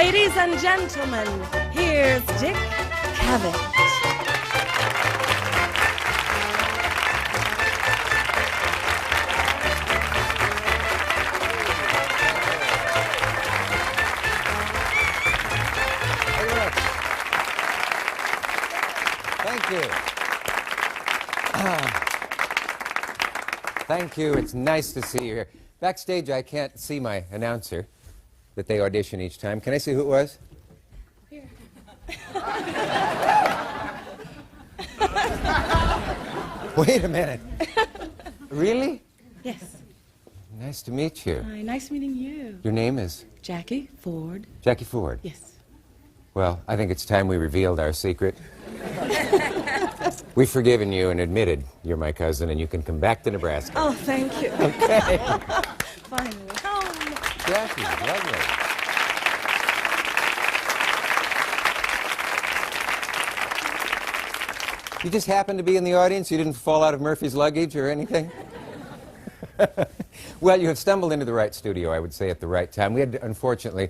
Ladies and gentlemen, here's Dick Cavett. Thank you. Thank you. It's nice to see you here. Backstage, I can't see my announcer that they audition each time. Can I see who it was? Here. Wait a minute. Really? Yes. Nice to meet you. Hi, nice meeting you. Your name is? Jackie Ford. Jackie Ford. Yes. Well, I think it's time we revealed our secret. We've forgiven you and admitted you're my cousin, and you can come back to Nebraska. Oh, thank you. Okay. Finally home. Jackie, lovely. You just happened to be in the audience? You didn't fall out of Murphy's luggage or anything? Well, you have stumbled into the right studio, I would say, at the right time. We had to, unfortunately,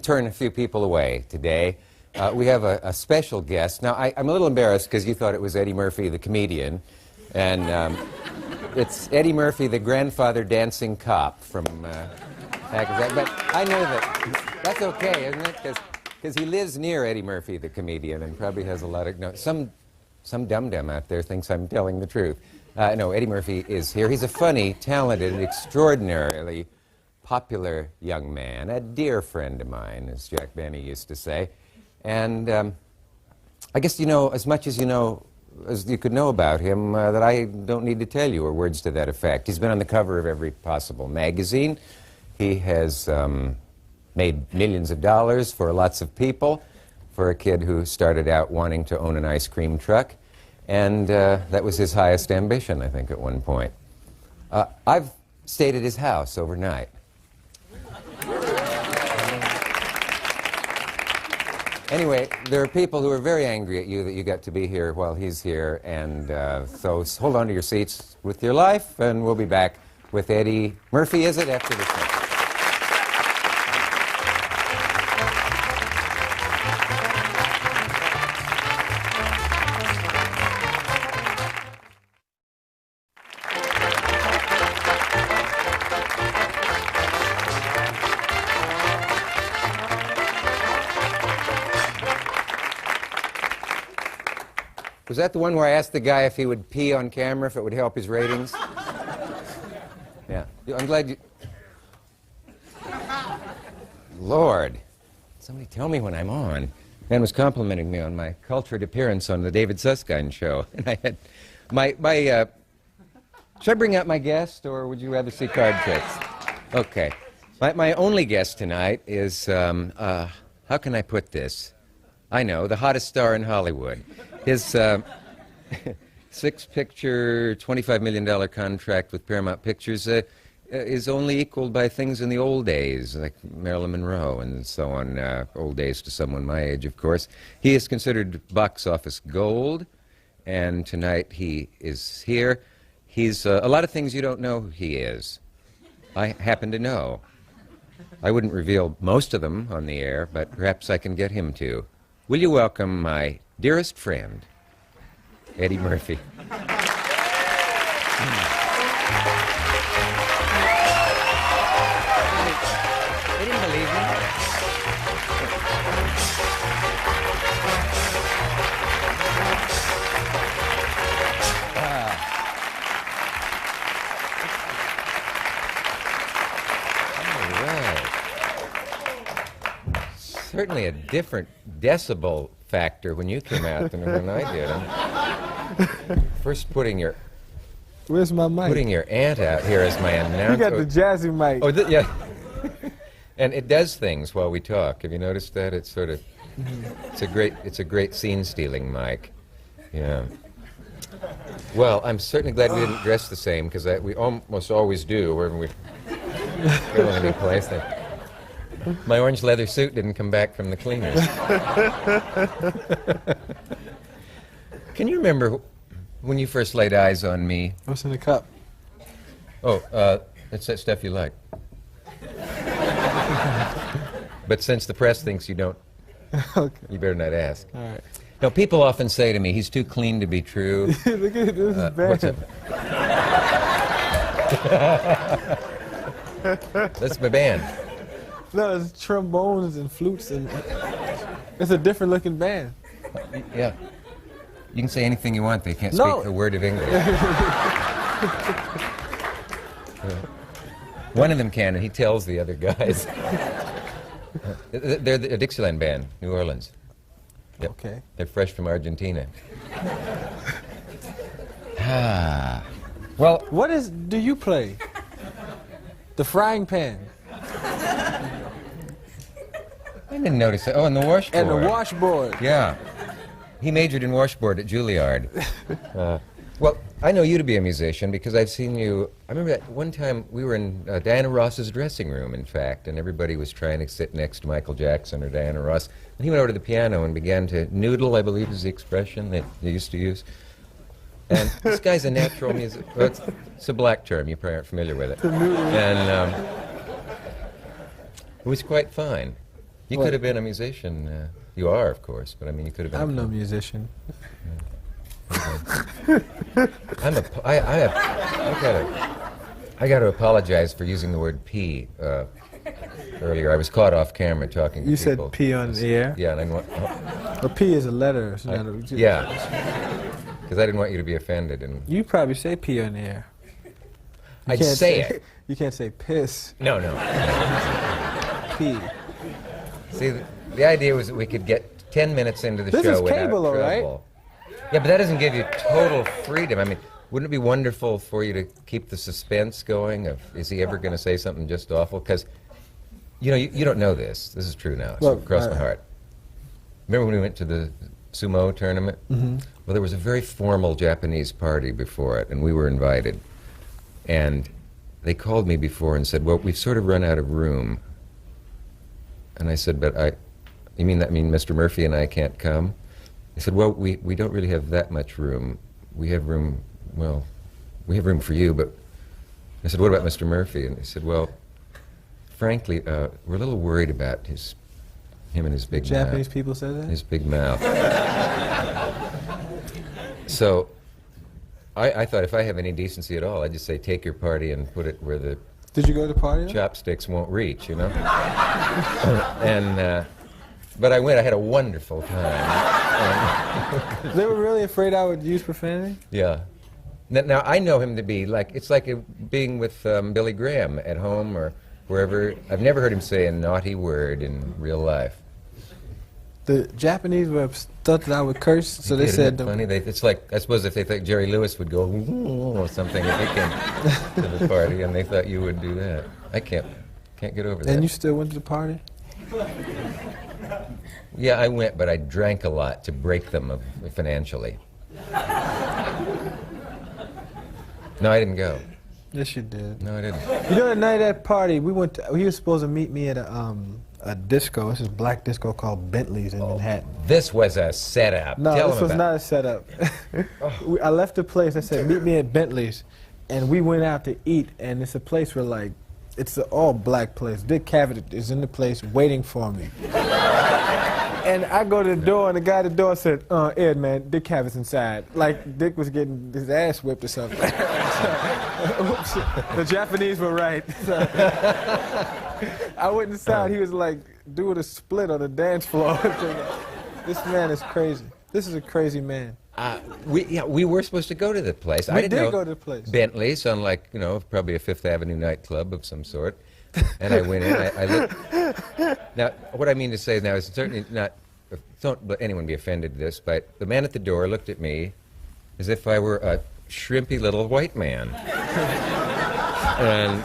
turn a few people away today. We have a special guest. Now, I'm a little embarrassed because you thought it was Eddie Murphy, the comedian. And it's Eddie Murphy, the grandfather dancing cop from back. But I know that that's okay, isn't it? Because he lives near Eddie Murphy, the comedian, and probably has a lot of... No, some dum-dum out there thinks I'm telling the truth. No, Eddie Murphy is here. He's a funny, talented, extraordinarily popular young man, a dear friend of mine, as Jack Benny used to say. And I guess you know as much as you know, as you could know about him, that I don't need to tell you, or words to that effect. He's been on the cover of every possible magazine. He has made millions of dollars for lots of people, for a kid who started out wanting to own an ice cream truck. And that was his highest ambition, I think, at one point. I've stayed at his house overnight. Anyway, there are people who are very angry at you that you got to be here while he's here, and so hold on to your seats with your life, and we'll be back with Eddie Murphy, is it, after this one? Was that the one where I asked the guy if he would pee on camera, if it would help his ratings? Yeah. I'm glad you... Lord. Somebody tell me when I'm on. Man was complimenting me on my cultured appearance on the David Susskind show. And I had... Should I bring out my guest, or would you rather see card tricks? Okay. My only guest tonight is, how can I put this? I know, the hottest star in Hollywood. His six-picture, $25 million contract with Paramount Pictures is only equaled by things in the old days, like Marilyn Monroe and so on, old days to someone my age, of course. He is considered box office gold, and tonight he is here. He's a lot of things you don't know who he is. I happen to know. I wouldn't reveal most of them on the air, but perhaps I can get him to. Will you welcome my dearest friend, Eddie Murphy? They didn't believe me. All right. Certainly a different decibel factor when you came out than when I did. First putting your... Where's my mic? Putting your aunt out here as my announcer. You got the jazzy mic. Oh, yeah. And it does things while we talk. Have you noticed that? It's sort of... It's a great scene-stealing mic. Yeah. Well, I'm certainly glad we didn't dress the same, because we almost always do wherever we go any place. My orange leather suit didn't come back from the cleaners. Can you remember when you first laid eyes on me? What's in the cup? Oh, that's that stuff you like. But since the press thinks you don't, Okay. you better not ask. All right. No, people often say to me, he's too clean to be true. Look at this What's band. it? That's my band. No, it's trombones and flutes and it's a different looking band. Yeah. You can say anything you want. They can't No. speak a word of English. One of them can, and he tells the other guys. They're the Dixieland band, New Orleans. Yep. Okay. They're fresh from Argentina. Well, What do you play? The frying pan I didn't notice that. Oh, and the washboard. and the washboard. Yeah. He majored in washboard at Juilliard. Well, I know you to be a musician because I've seen you. I remember that one time we were in Diana Ross's dressing room, in fact, and everybody was trying to sit next to Michael Jackson or Diana Ross. And he went over to the piano and began to noodle, I believe is the expression that they used to use. And this guy's a natural music. Well, it's a black term. You probably aren't familiar with it. And it was quite fine. You What? could have been a musician. You are, of course, but I mean, you could have been. I'm no musician. I got to apologize for using the word pee earlier. I was caught off camera talking to You people. said P on the air? Yeah, and I didn't want, A P is a letter. It's not a, yeah, because I didn't want you to be offended. And You probably say P on the air. You I'd can't say it. You can't say piss. No. P. See, the idea was that we could get 10 minutes into the This show is without cable, all right? trouble. Yeah, but that doesn't give you total freedom. I mean, wouldn't it be wonderful for you to keep the suspense going of, is he ever going to say something just awful? Because, you know, you don't know this. This is true now. It's Well, across my heart. Remember when we went to the sumo tournament? Mm-hmm. Well, there was a very formal Japanese party before it, and we were invited. And they called me before and said, well, we've sort of run out of room. And I said, but you mean that Mr. Murphy and I can't come? They said, well, we don't really have that much room. We have room, well, we have room for you, but I said, what about Mr. Murphy? And they said, well, frankly, we're a little worried about him and his big Japanese mouth. people say that? His big mouth. So I thought if I have any decency at all, I'd just say, take your party and put it where the Did you go to the party? chopsticks won't reach, you know? And, but I went, I had a wonderful time. They were really afraid I would use profanity? Yeah. Now, I know him to be like, it's like being with Billy Graham at home or wherever. I've never heard him say a naughty word in real life. The Japanese were thought that I would curse, so they Isn't said, that funny? It's like, I suppose if they thought Jerry Lewis would go or something if he came to the party and they thought you would do that. I can't get over that. and you still went to the party? Yeah, I went, but I drank a lot to break them financially. No, I didn't go. Yes, you did. No, I didn't. You know, the night at that party, he was supposed to meet me at a disco. This is a black disco called Bentley's in Manhattan. This was a setup. No, Tell this him was about not a setup. I left the place. I said, meet me at Bentley's. And we went out to eat, and it's a place where, like, it's an all-black place. Dick Cavett is in the place waiting for me. And I go to the door, and the guy at the door said, Ed, man, Dick Cavett's inside. Like, Dick was getting his ass whipped or something. Oops, the Japanese were right. I went inside. He was, like, doing a split on the dance floor. This man is crazy. This is a crazy man. We were supposed to go to the place. I We didn't did know go to the place. Bentley's on, like, you know, probably a Fifth Avenue nightclub of some sort. And I went in. I looked. Now, what I mean to say now is certainly not. Don't let anyone be offended at this, but the man at the door looked at me as if I were a shrimpy little white man, and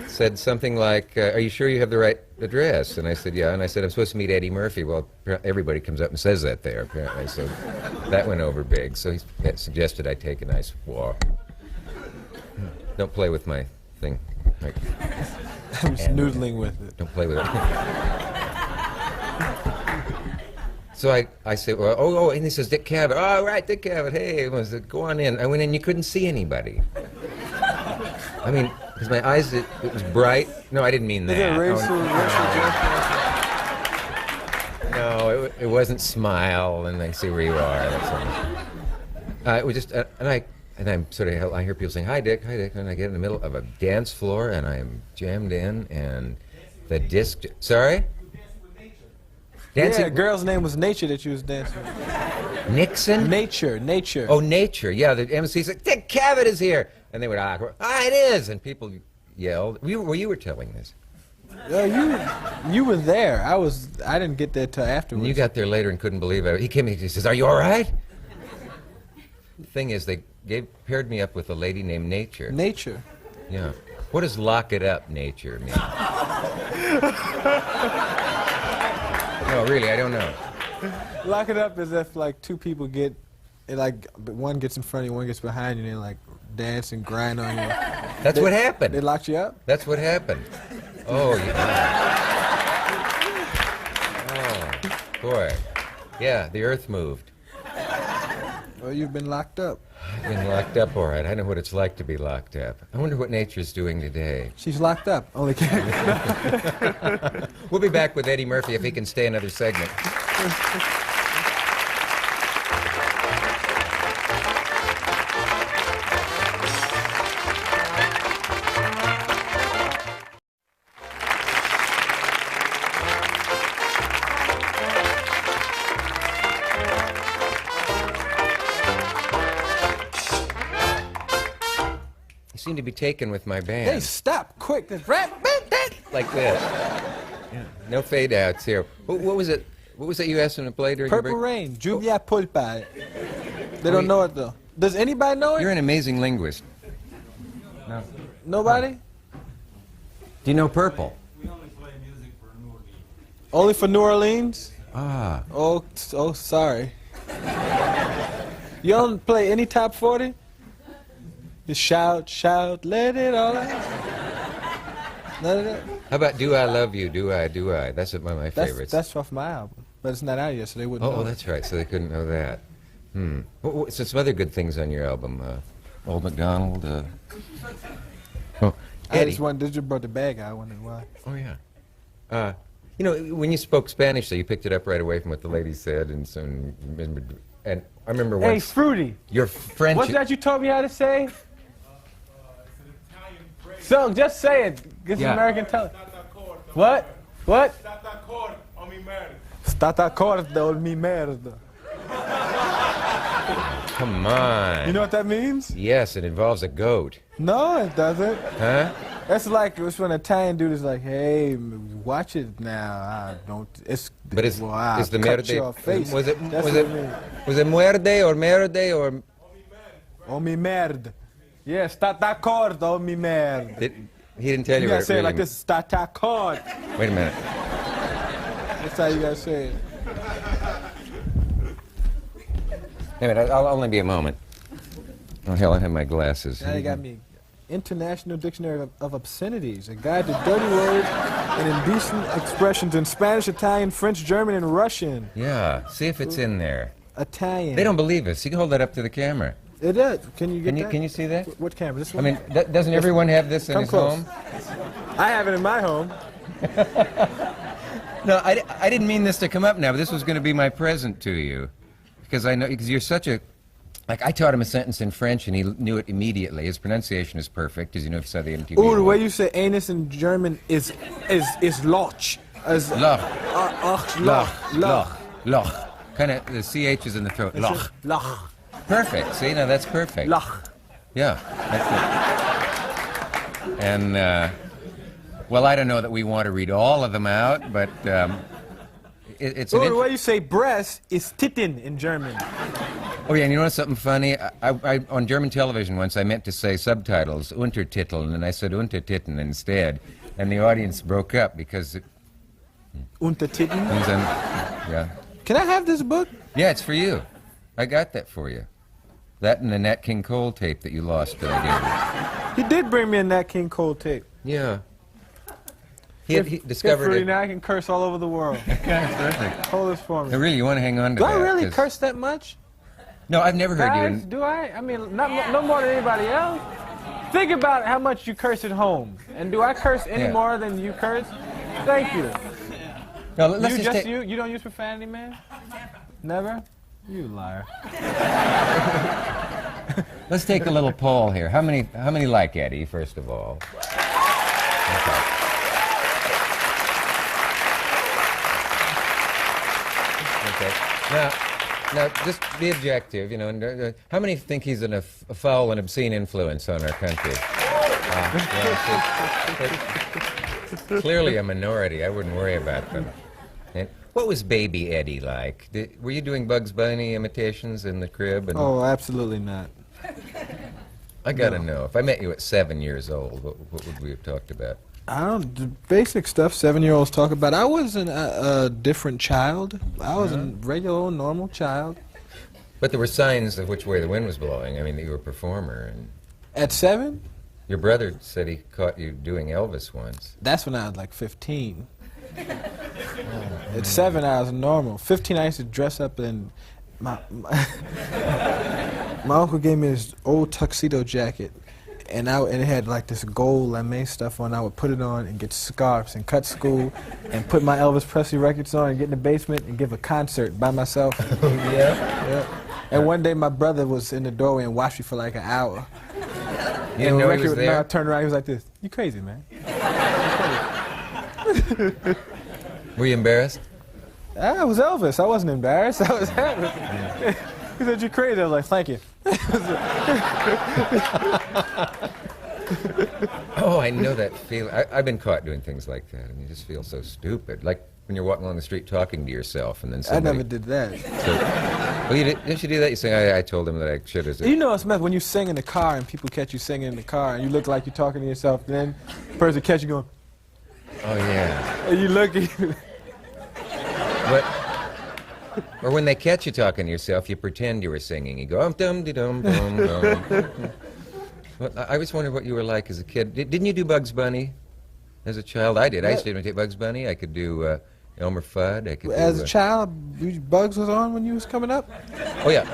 said something like, "Are you sure you have the right address?" And I said, "Yeah." And I said, "I'm supposed to meet Eddie Murphy." Well, everybody comes up and says that there, apparently. So that went over big. So he suggested I take a nice walk. Don't play with my thing. Like, I'm just noodling with it. don't play with it. So I said, well, oh, and he says, Dick Cavett. Oh, right, Dick Cavett. Hey, go on in. I went in, you couldn't see anybody. I mean, Because my eyes, it was bright. No, I didn't mean that. Is it racial joke? No, it wasn't smile, and I see where you are. That's all. It was just, and I'm sort of, I hear people saying, hi, Dick, and I get in the middle of a dance floor, and I'm jammed in, and the disc, sorry? Dancing? Yeah, the girl's name was Nature that you was dancing with. Nixon? Nature. Oh, Nature, yeah, the MC said, Dick Cavett is here! And they would, it is! And people yelled. You were telling this. You were there. I didn't get there till afterwards. And you got there later and couldn't believe it. He came in, he says, are you all right? The thing is, they paired me up with a lady named Nature. Nature. Yeah. What does lock it up, Nature, mean? No, really, I don't know. Lock it up is if like two people get, like one gets in front of you, one gets behind you, and they like dance and grind on you. That's what happened. They locked you up? That's what happened. Oh, yeah. Oh, boy. Yeah, the earth moved. Well, you've been locked up. I've been locked up, all right. I know what it's like to be locked up. I wonder what Nature's doing today. She's locked up. Only kidding. We'll be back with Eddie Murphy if he can stay another segment. Seem to be taken with my band. Hey, stop, quick. This rap, like this. Yeah. No fade outs here. What was it? What was that you asked him to play during Purple your break? Rain, Julia Pulpa. They don't know it though. Does anybody know it? You're an amazing linguist. No. Nobody? Do you know Purple? We only play music for New Orleans. Only for New Orleans? Ah. Oh, sorry. You don't play any top 40? Just shout, let it all out. None of that? How about Do I Love You, Do I, Do I? That's one of my favorites. That's off my album, but it's not out yet, so they wouldn't know. Oh, that's right, so they couldn't know that. So some other good things on your album. Old MacDonald. Oh, I Eddie. just wondered, you brought the bag out, I wondered why. Oh, yeah. You know, when you spoke Spanish, so you picked it up right away from what the lady said, and so, and I remember once... Hey, Fruity. Your French... What's that you taught me how to say? So, just say it. Get some American talent. What? What? Sta d'accordo mi merda. Come on. You know what that means? Yes, it involves a goat. No, it doesn't. Huh? That's like it's when an Italian dude is like, "Hey, watch it now. I don't." It's but is well, is the cut merde? your face. Was it That's was what it I mean. was it muerde or merde or? Oh mi merda. Yeah, sta d'accordo, oh mi merda. He didn't tell you. You what gotta it say really it like this. Sta d'accordo. Wait a minute. That's how you gotta say it. Wait a minute. I'll only be a moment. Oh hell, I have my glasses. Now you got me. International Dictionary of Obscenities, a guide to dirty words and indecent expressions in Spanish, Italian, French, German, and Russian. Yeah. See if it's in there. Italian. They don't believe us. You can hold that up to the camera. It is. Can you get that? Can you see that? What camera? This I one? mean, doesn't everyone have this in Come his close. home? I have it in my home. No, I didn't mean this to come up now, but this was going to be my present to you. Because I know, because you're such a, like I taught him a sentence in French and he knew it immediately. His pronunciation is perfect, as you know if you saw the MTV. Oh, the way you say anus in German is loch. Loch. Loch. Loch. Kind of, the CH is in the throat. Loch. Loch. Perfect. See, now that's perfect. Loch. Yeah. That's it. And, well, I don't know that we want to read all of them out, but it's an... Oh, the way you say breast is titten in German. Oh, yeah, and you know something funny? I on German television once, I meant to say subtitles, Untertiteln, and I said Untertitten instead. And the audience broke up because... Untertitten? Yeah. Can I have this book? Yeah, it's for you. I got that for you. That and the Nat King Cole tape that you lost that I He did bring me a Nat King Cole tape. gave you. Yeah. He discovered it. Now I can curse all over the world. Yeah, perfect. Hold this for me. Now, really, you want to hang on to Do that? I really 'cause- curse that much? No, I've never heard Guys, you. do I? I mean, no more than anybody else. Think about how much you curse at home. And do I curse any more than you curse? Thank you. No, let's You just just take, you don't use profanity, man? Never? You liar. let's take a little poll here. How many like Eddie, first of all? Okay. Okay. Now, just be objective, you know. And, how many think he's a foul and obscene influence on our country? Clearly a minority. I wouldn't worry about them. And what was Baby Eddie like? Were you doing Bugs Bunny imitations in the crib? And Oh, absolutely not. I gotta know. If I met you at 7 years old, what would we have talked about? The basic stuff 7-year-olds talk about. I wasn't a different child. I was a regular old normal child. But there were signs of which way the wind was blowing. I mean, that you were a performer. And At 7? your brother said he caught you doing Elvis once. That's when I was like 15. At 7, I was normal. 15, I used to dress up in my uncle gave me this old tuxedo jacket, and it had like this gold lame stuff on. I would put it on and get scarves and cut school and put my Elvis Presley records on and get in the basement and give a concert by myself. Yeah. And one day my brother was in the doorway and watched me for like an hour. You didn't know he was there? No, I turned around, he was like this. You crazy, man. Were you embarrassed? I was Elvis. I wasn't embarrassed. I was happy. He said, you're crazy. I was like, thank you. Oh, I know that feeling. I've been caught doing things like that, and you just feel so stupid. Like when you're walking along the street talking to yourself, and then somebody... I never did that. Well, didn't you do that? You say, I told him that I should have... You know, Smith, when you sing in the car and people catch you singing in the car and you look like you're talking to yourself, then the person catch you going... Oh, yeah. And you look at you... Or when they catch you talking to yourself, you pretend you were singing. You go, dum-de-dum-dum-dum. Well, I always wondered what you were like as a kid. Didn't you do Bugs Bunny as a child? I did. I used to imitate Bugs Bunny. I could do Elmer Fudd. I could As do, a child, Bugs was on when you was coming up? Oh, yeah.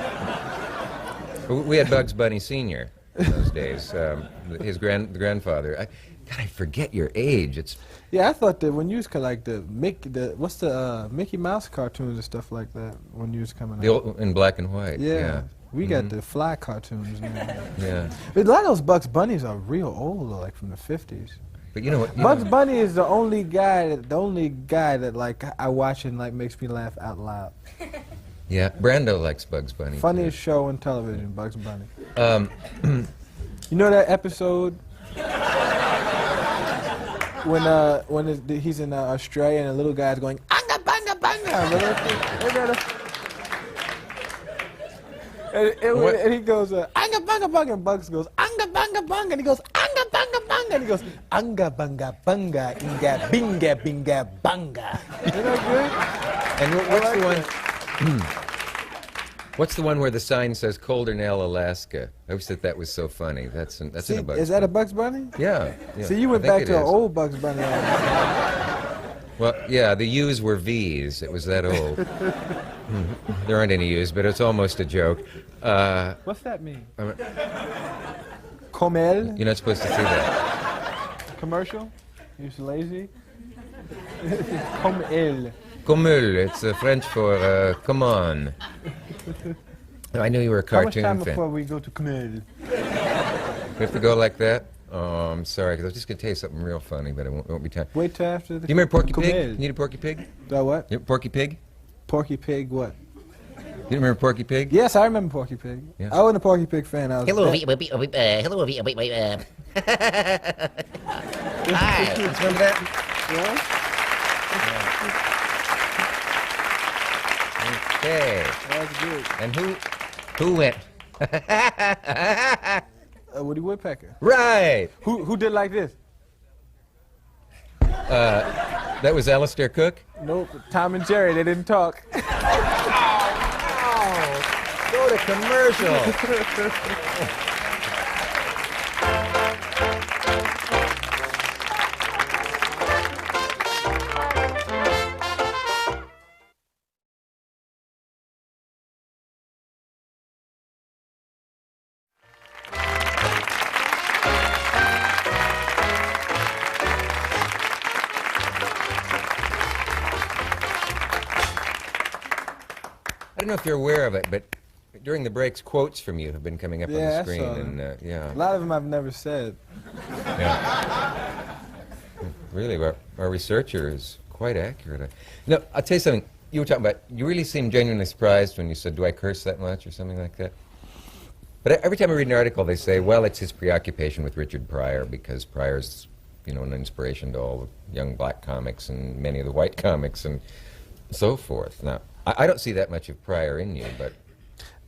We had Bugs Bunny Sr. in those days. The grandfather. God, I forget your age. It's... Yeah, I thought that when you was like the Mickey Mouse cartoons and stuff like that when you was coming the up. old, in black and white. Yeah. We got the fly cartoons now. Yeah. But a lot of those Bugs Bunnies are real old, though, like from the 50s. But you know what? Bugs Bunny is the only guy that like I watch and like makes me laugh out loud. Yeah, Brando likes Bugs Bunny. Funniest show on television, Bugs Bunny. You know that episode when he's in Australia and the little guy's going anga banga banga, and he goes anga banga banga, and Bugs goes anga banga banga, and he goes anga banga banga, and he goes anga banga banga inga binga binga banga. Isn't that good? And what's the one? What's the one where the sign says Coldernell, Alaska? I always thought that was so funny. That's in a Bugs Bunny. Is that a Bugs Bunny? Yeah. See, you went back to an old Bugs Bunny. Well, yeah, the U's were V's. It was that old. There aren't any U's, but it's almost a joke. What's that mean? Comel? You're not supposed to see that. Commercial? You're so lazy? Comel. Comul, it's French for come on. I knew you were a cartoon How much time fan. before we go to Comel? We have to go like that? Oh, I'm sorry, because I was just going to tell you something real funny, but it won't be time. Wait till after the... Do you remember Porky Pig? Comel. You need a Porky Pig? What? Porky Pig? Porky Pig what? You remember Porky Pig? Yes, I remember Porky Pig. Yeah. I wasn't a Porky Pig fan. I was Hello, Hi. Remember that? Okay. That's good. And who went? Woody Woodpecker. Right. Who did like this? That was Alistair Cook. Nope. Tom and Jerry, they didn't talk. Go to commercial. don't know if you're aware of it, but during the breaks, quotes from you have been coming up on the screen. And yeah. A lot of them I've never said. Yeah. Really, our researcher is quite accurate. No, I'll tell you something. You were talking about, you really seemed genuinely surprised when you said, do I curse that much or something like that? But every time I read an article, they say, well, it's his preoccupation with Richard Pryor, because Pryor's, you know, an inspiration to all the young black comics and many of the white comics and so forth. Now, I don't see that much of Pryor in you, but...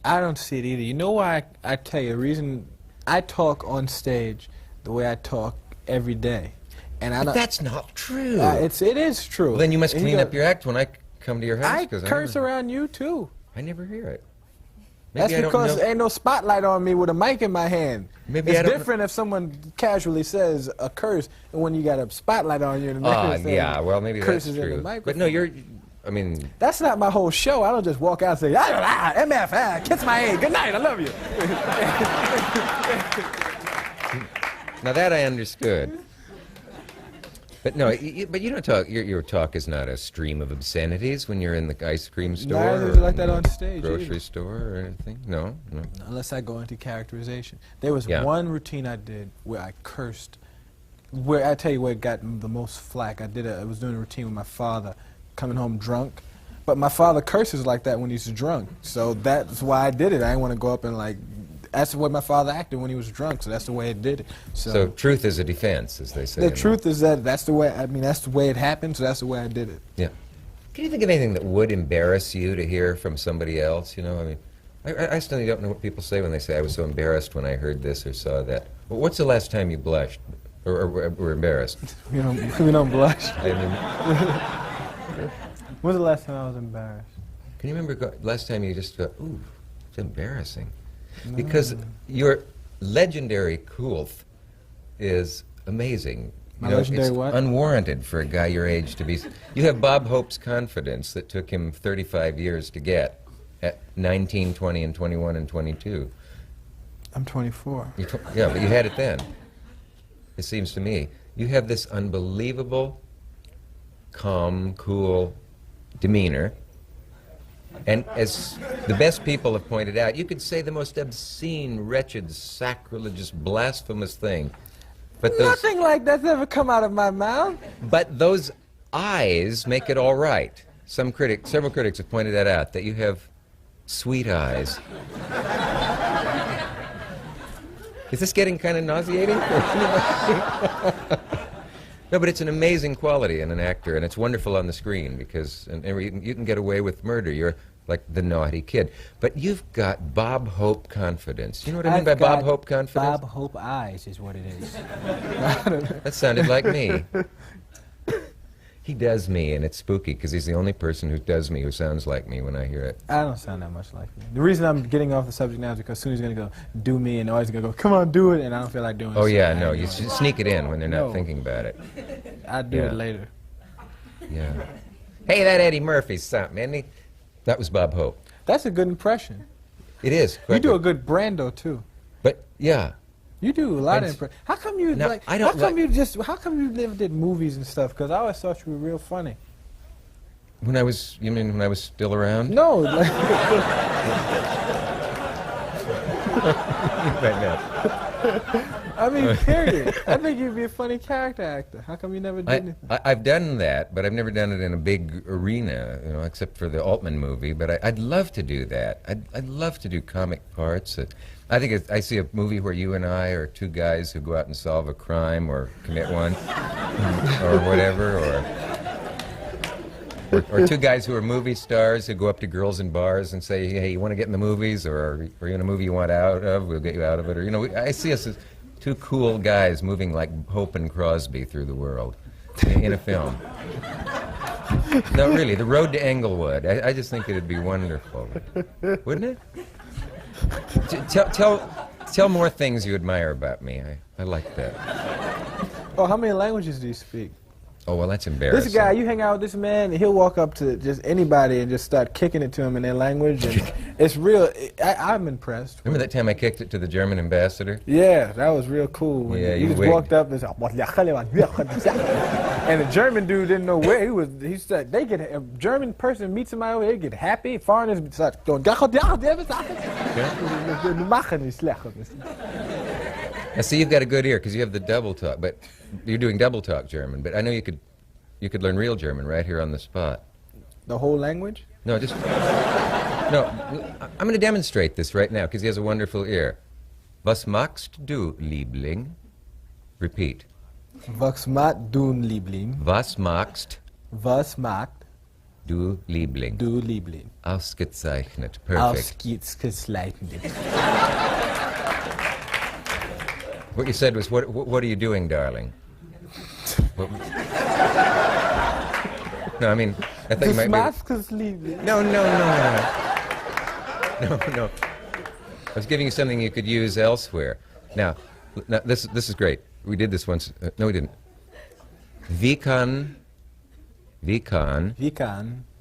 I don't see it either. You know why? I tell you, the reason I talk on stage the way I talk every day. And but that's not true. It is true. Well, then you must clean up your act when I come to your house. I curse around you, too. I never hear it. Maybe that's because there ain't no spotlight on me with a mic in my hand. Maybe it's different if someone casually says a curse and when you got a spotlight on you. Yeah, well, maybe that's true. But no, I mean... That's not my whole show. I don't just walk out and say, MF, kiss my A, good night, I love you. Now that I understood. But no, but you don't talk. Your talk is not a stream of obscenities when you're in the ice cream store. Neither is like that on stage. Grocery store or anything. No. Unless I go into characterization. There was one routine I did where I cursed. Where I tell you where it got the most flack. I was doing a routine with my father, coming home drunk. But my father curses like that when he's drunk. So that's why I did it. I didn't want to go up and like. That's the way my father acted when he was drunk, so that's the way it did it. So truth is a defense, as they say. The truth is that's the way, that's the way it happened, so that's the way I did it. Yeah. Can you think of anything that would embarrass you to hear from somebody else, you know? I mean, I still don't know what people say when they say, I was so embarrassed when I heard this or saw that. Well, what's the last time you blushed or were embarrassed? We don't blush. I mean, when's the last time I was embarrassed? Can you remember last time you just thought, ooh, it's embarrassing? Because your legendary coolth is amazing. My legendary what? Unwarranted for a guy your age to be. You have Bob Hope's confidence that took him 35 years to get at 19, 20, and 21, and 22. I'm 24. Yeah, but you had it then. It seems to me. You have this unbelievable, calm, cool demeanor. And as the best people have pointed out, you could say the most obscene, wretched, sacrilegious, blasphemous thing. But nothing like that's ever come out of my mouth. But those eyes make it all right. Several critics have pointed that out, that you have sweet eyes. Is this getting kind of nauseating? No, but it's an amazing quality in an actor, and it's wonderful on the screen because you can get away with murder. You're like the naughty kid. But you've got Bob Hope confidence. You know what I mean by Bob Hope confidence? Bob Hope eyes is what it is. That sounded like me. He does me, and it's spooky because he's the only person who does me who sounds like me when I hear it. I don't sound that much like you. The reason I'm getting off the subject now is because as soon as he's going to go, do me, and always going to go, come on, do it, and I don't feel like doing it. Oh, yeah, no, you sneak it in when they're not thinking about it. I'll do it later. Yeah. Hey, that Eddie Murphy's something, isn't he? That was Bob Hope. That's a good impression. It is. You do a good Brando, too. But, yeah. You do a lot of impressions. How come you how come you never did movies and stuff? Because I always thought you were real funny. You mean when I was still around? No. I mean, period. I think you'd be a funny character actor. How come you never did anything? I've done that, but I've never done it in a big arena, you know, except for the Altman movie. But I'd love to do that. I'd love to do comic parts. I think I see a movie where you and I are two guys who go out and solve a crime or commit one, or whatever, or two guys who are movie stars who go up to girls in bars and say, hey, you want to get in the movies, or are you in a movie you want out of? We'll get you out of it. Or, you know, I see us as two cool guys moving like Hope and Crosby through the world in a film. No, really, the road to Englewood. I just think it'd be wonderful. Wouldn't it? Tell more things you admire about me. I like that. Oh, how many languages do you speak? Oh, well, that's embarrassing. This guy, you hang out with this man, he'll walk up to just anybody and just start kicking it to him in their language, and it's real. I'm impressed. Remember that time I kicked it to the German ambassador? Yeah, that was real cool. Yeah, you just walked up and said, And the German dude didn't know where he was. He said they get a German person meets somebody over, they get happy. Foreigners start going. I see you've got a good ear because you have the double talk, but you're doing double talk German. But I know you could learn real German right here on the spot. The whole language? No, just no. I'm going to demonstrate this right now because he has a wonderful ear. Was magst du, Liebling? Repeat. Was magst du, Liebling? Was magst du, Liebling? Du, Liebling. Ausgezeichnet. Perfect. Ausgezeichnet. What you said was, what are you doing, darling? What, no, I mean, I thought you might be... No. No. I was giving you something you could use elsewhere. Now this is great. We did this once. No, we didn't. Wie kann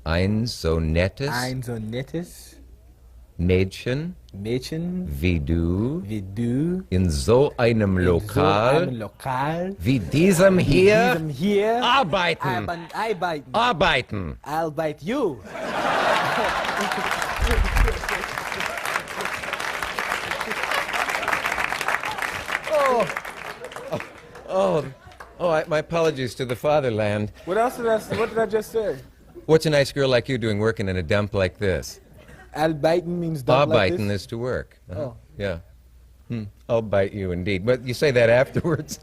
ein so nettes Mädchen wie du in so einem Lokal wie diesem hier arbeiten. I'll bite you. My apologies to the fatherland. What did I just say? What's a nice girl like you doing working in a dump like this? Arbeiten means dump like Arbeiten this? is to work. Oh. Yeah. I'll bite you indeed. But you say that afterwards.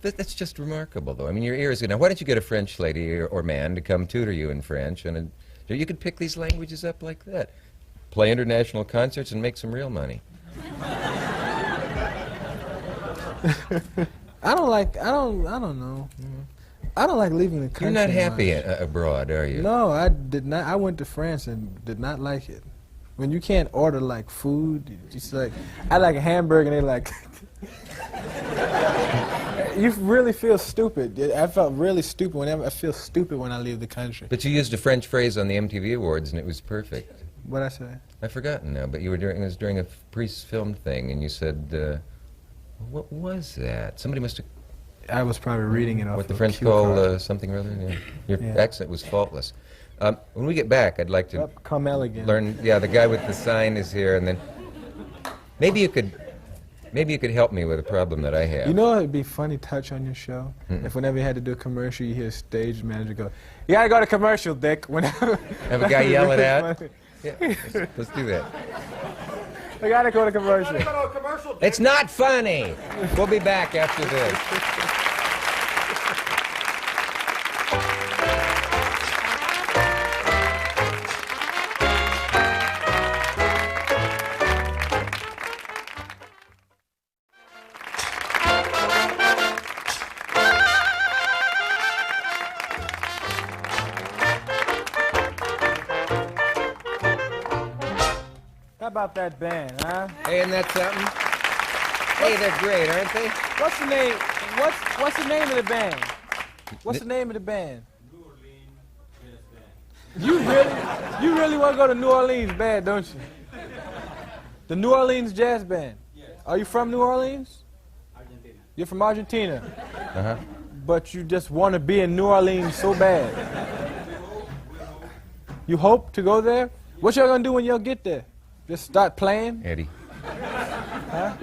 That's just remarkable, though. I mean, your ear is good. Now, why don't you get a French lady or man to come tutor you in French, and you could pick these languages up like that. Play international concerts and make some real money. I don't know. I don't like leaving the country. You're not happy much. Abroad, are you? No, I did not. I went to France and did not like it. When you can't order like food, it's like I like a hamburger and they like. You really feel stupid. I felt really stupid whenever I feel stupid when I leave the country. But you used a French phrase on the MTV Awards and it was perfect. What'd I say? I've forgotten now, but it was during a pre-filmed thing, and you said, what was that? Somebody must have... I was probably reading it off what the of French call something or other? Yeah. Your accent was faultless. When we get back, I'd like to come elegant. learn... Yeah, the guy with the sign is here, and then... Maybe you could help me with a problem that I have. You know it'd be a funny touch on your show? If whenever you had to do a commercial, you hear a stage manager go, "You gotta go to commercial, Dick." Whenever have a guy yell it out? Yeah, let's do that. I gotta go to commercial. It's not funny. We'll be back after this. How about that band, huh? Hey, isn't that something? Hey, they're great, aren't they? What's the name? What's the name of the band? What's the name of the band? New Orleans Jazz Band. You really want to go to New Orleans band, don't you? The New Orleans Jazz Band. Yes. Are you from New Orleans? Argentina. You're from Argentina. Uh-huh. But you just want to be in New Orleans so bad. You hope to go there? What y'all gonna do when y'all get there? Just start playing? Eddie. Huh?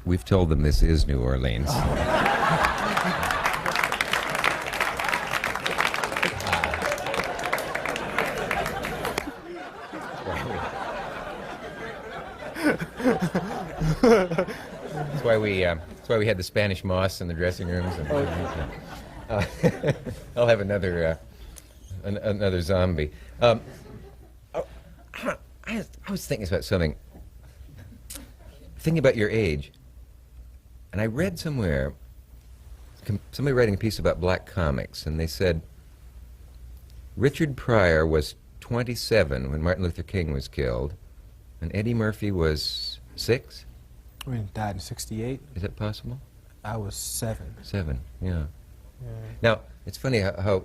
We've told them this is New Orleans. That's why we had the Spanish moss in the dressing rooms. And, I'll have another zombie. I was thinking about something. Thinking about your age, and I read somewhere somebody writing a piece about black comics, and they said Richard Pryor was 27 when Martin Luther King was killed, and Eddie Murphy was 6? We died in '68. Is that possible? I was 7. 7, yeah. Now, it's funny how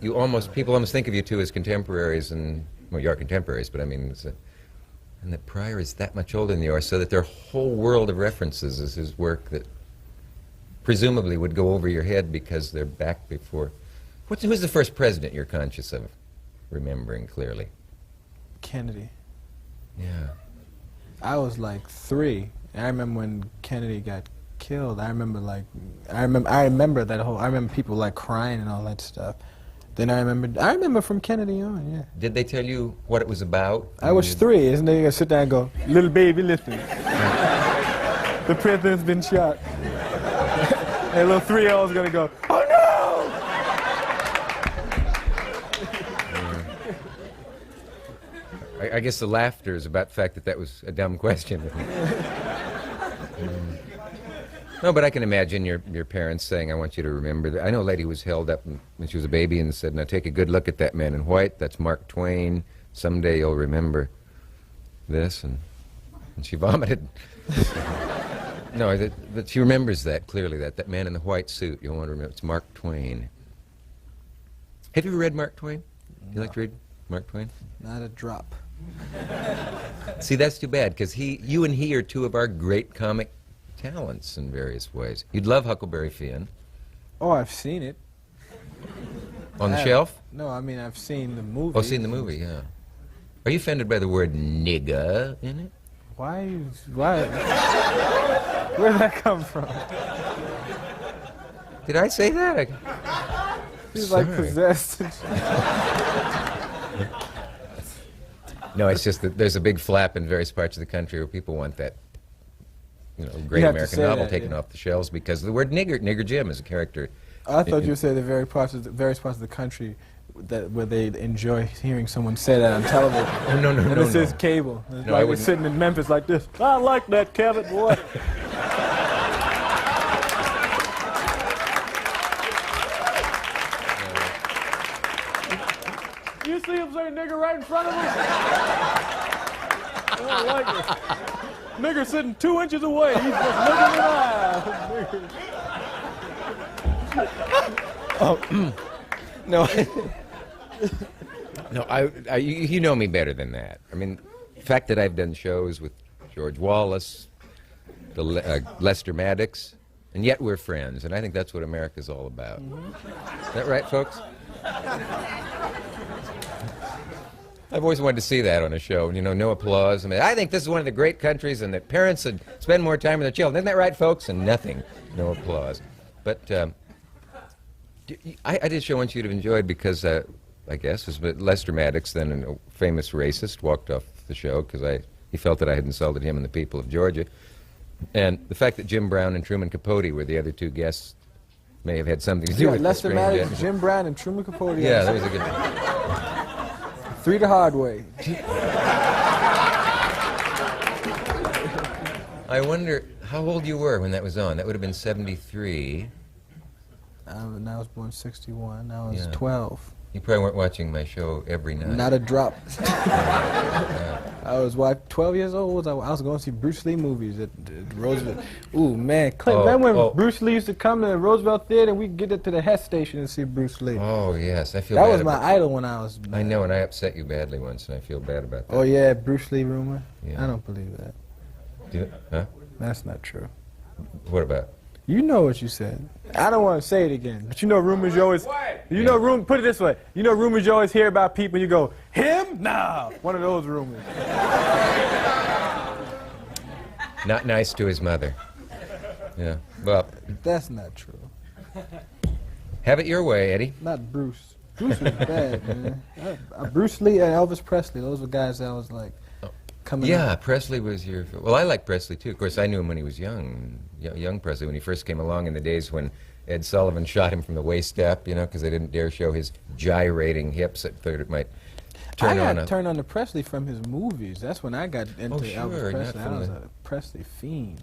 people almost think of you two as contemporaries, and, well, you are contemporaries, but I mean, and that Pryor is that much older than you are, so that their whole world of references is his work that presumably would go over your head because they're back before. Who's the first president you're conscious of remembering clearly? Kennedy. Yeah. I was like 3. I remember when Kennedy got killed. I remember that whole. I remember people like crying and all that stuff. Then I remember from Kennedy on. Yeah. Did they tell you what it was about? I was 3. Isn't they gonna sit down and go, little baby, listen. The president's been shot. And a little 3-year-old's gonna go, oh no! I guess the laughter is about the fact that that was a dumb question. No, but I can imagine your parents saying, I want you to remember that. I know a lady who was held up when she was a baby and said, now take a good look at that man in white. That's Mark Twain. Someday you'll remember this. And she vomited. No, that she remembers that clearly, that man in the white suit. You'll want to remember. It's Mark Twain. Have you ever read Mark Twain? Do you like to read Mark Twain? Not a drop. See, that's too bad, because you and he are two of our great comic talents in various ways. You'd love Huckleberry Finn. Oh, I've seen it. On the shelf? No, I mean, I've seen the movie. Oh, seen the movie, yeah. Are you offended by the word nigga in it? Why? Where did that come from? Did I say that? He's like possessed. No, it's just that there's a big flap in various parts of the country where people want that, great American novel taken off the shelves because of the word nigger. Nigger Jim is a character. I thought you would say the various parts of the country where they enjoy hearing someone say that on television. Oh, no. And this is cable. It's No, like we're sitting in Memphis like this. I like that, Cavett boy. You see him say nigger right in front of us? I don't like it. Nigger sitting 2 inches away. He's just looking in the eye. Oh, no. No, you know me better than that. I mean, the fact that I've done shows with George Wallace, Lester Maddox, and yet we're friends, and I think that's what America's all about. Is that right, folks? I've always wanted to see that on a show, no applause. I mean, I think this is one of the great countries and that parents should spend more time with their children. Isn't that right, folks? And nothing, no applause. But I did a show once you'd have enjoyed because, I guess, was Lester Maddox, then a famous racist, walked off the show because he felt that I had insulted him and the people of Georgia. And the fact that Jim Brown and Truman Capote were the other 2 guests may have had something to do with Lester Maddox, Jim Brown, and Truman Capote. Yeah, that was a good 3 the hard way. I wonder how old you were when that was on. That would have been 73. I was born 61. I was 12. You probably weren't watching my show every night. Not a drop. I was 12 years old. I was going to see Bruce Lee movies at Roosevelt. Ooh, man. Clint, remember when Bruce Lee used to come to the Roosevelt Theater and we'd get it to the Hess station and see Bruce Lee? Oh, yes. I feel that bad was my idol when I was... I know, and I upset you badly once, and I feel bad about that. Oh, yeah, Bruce Lee rumor? Yeah. I don't believe that. Huh? That's not true. What about? You know what you said. I don't want to say it again, but rumors you always... put it this way. Rumors you always hear about people, you go, him? Nah. One of those rumors. Not nice to his mother. Yeah, well... That's not true. Have it your way, Eddie. Not Bruce. Bruce was bad, man. Bruce Lee and Elvis Presley, those were guys that was like... Yeah, Presley was your... Well, I like Presley, too. Of course, I knew him when he was young Presley, when he first came along in the days when Ed Sullivan shot him from the waist up, because they didn't dare show his gyrating hips. I thought it might turn on I got turned on to Presley from his movies. That's when I got into Elvis Presley. I was a Presley fiend.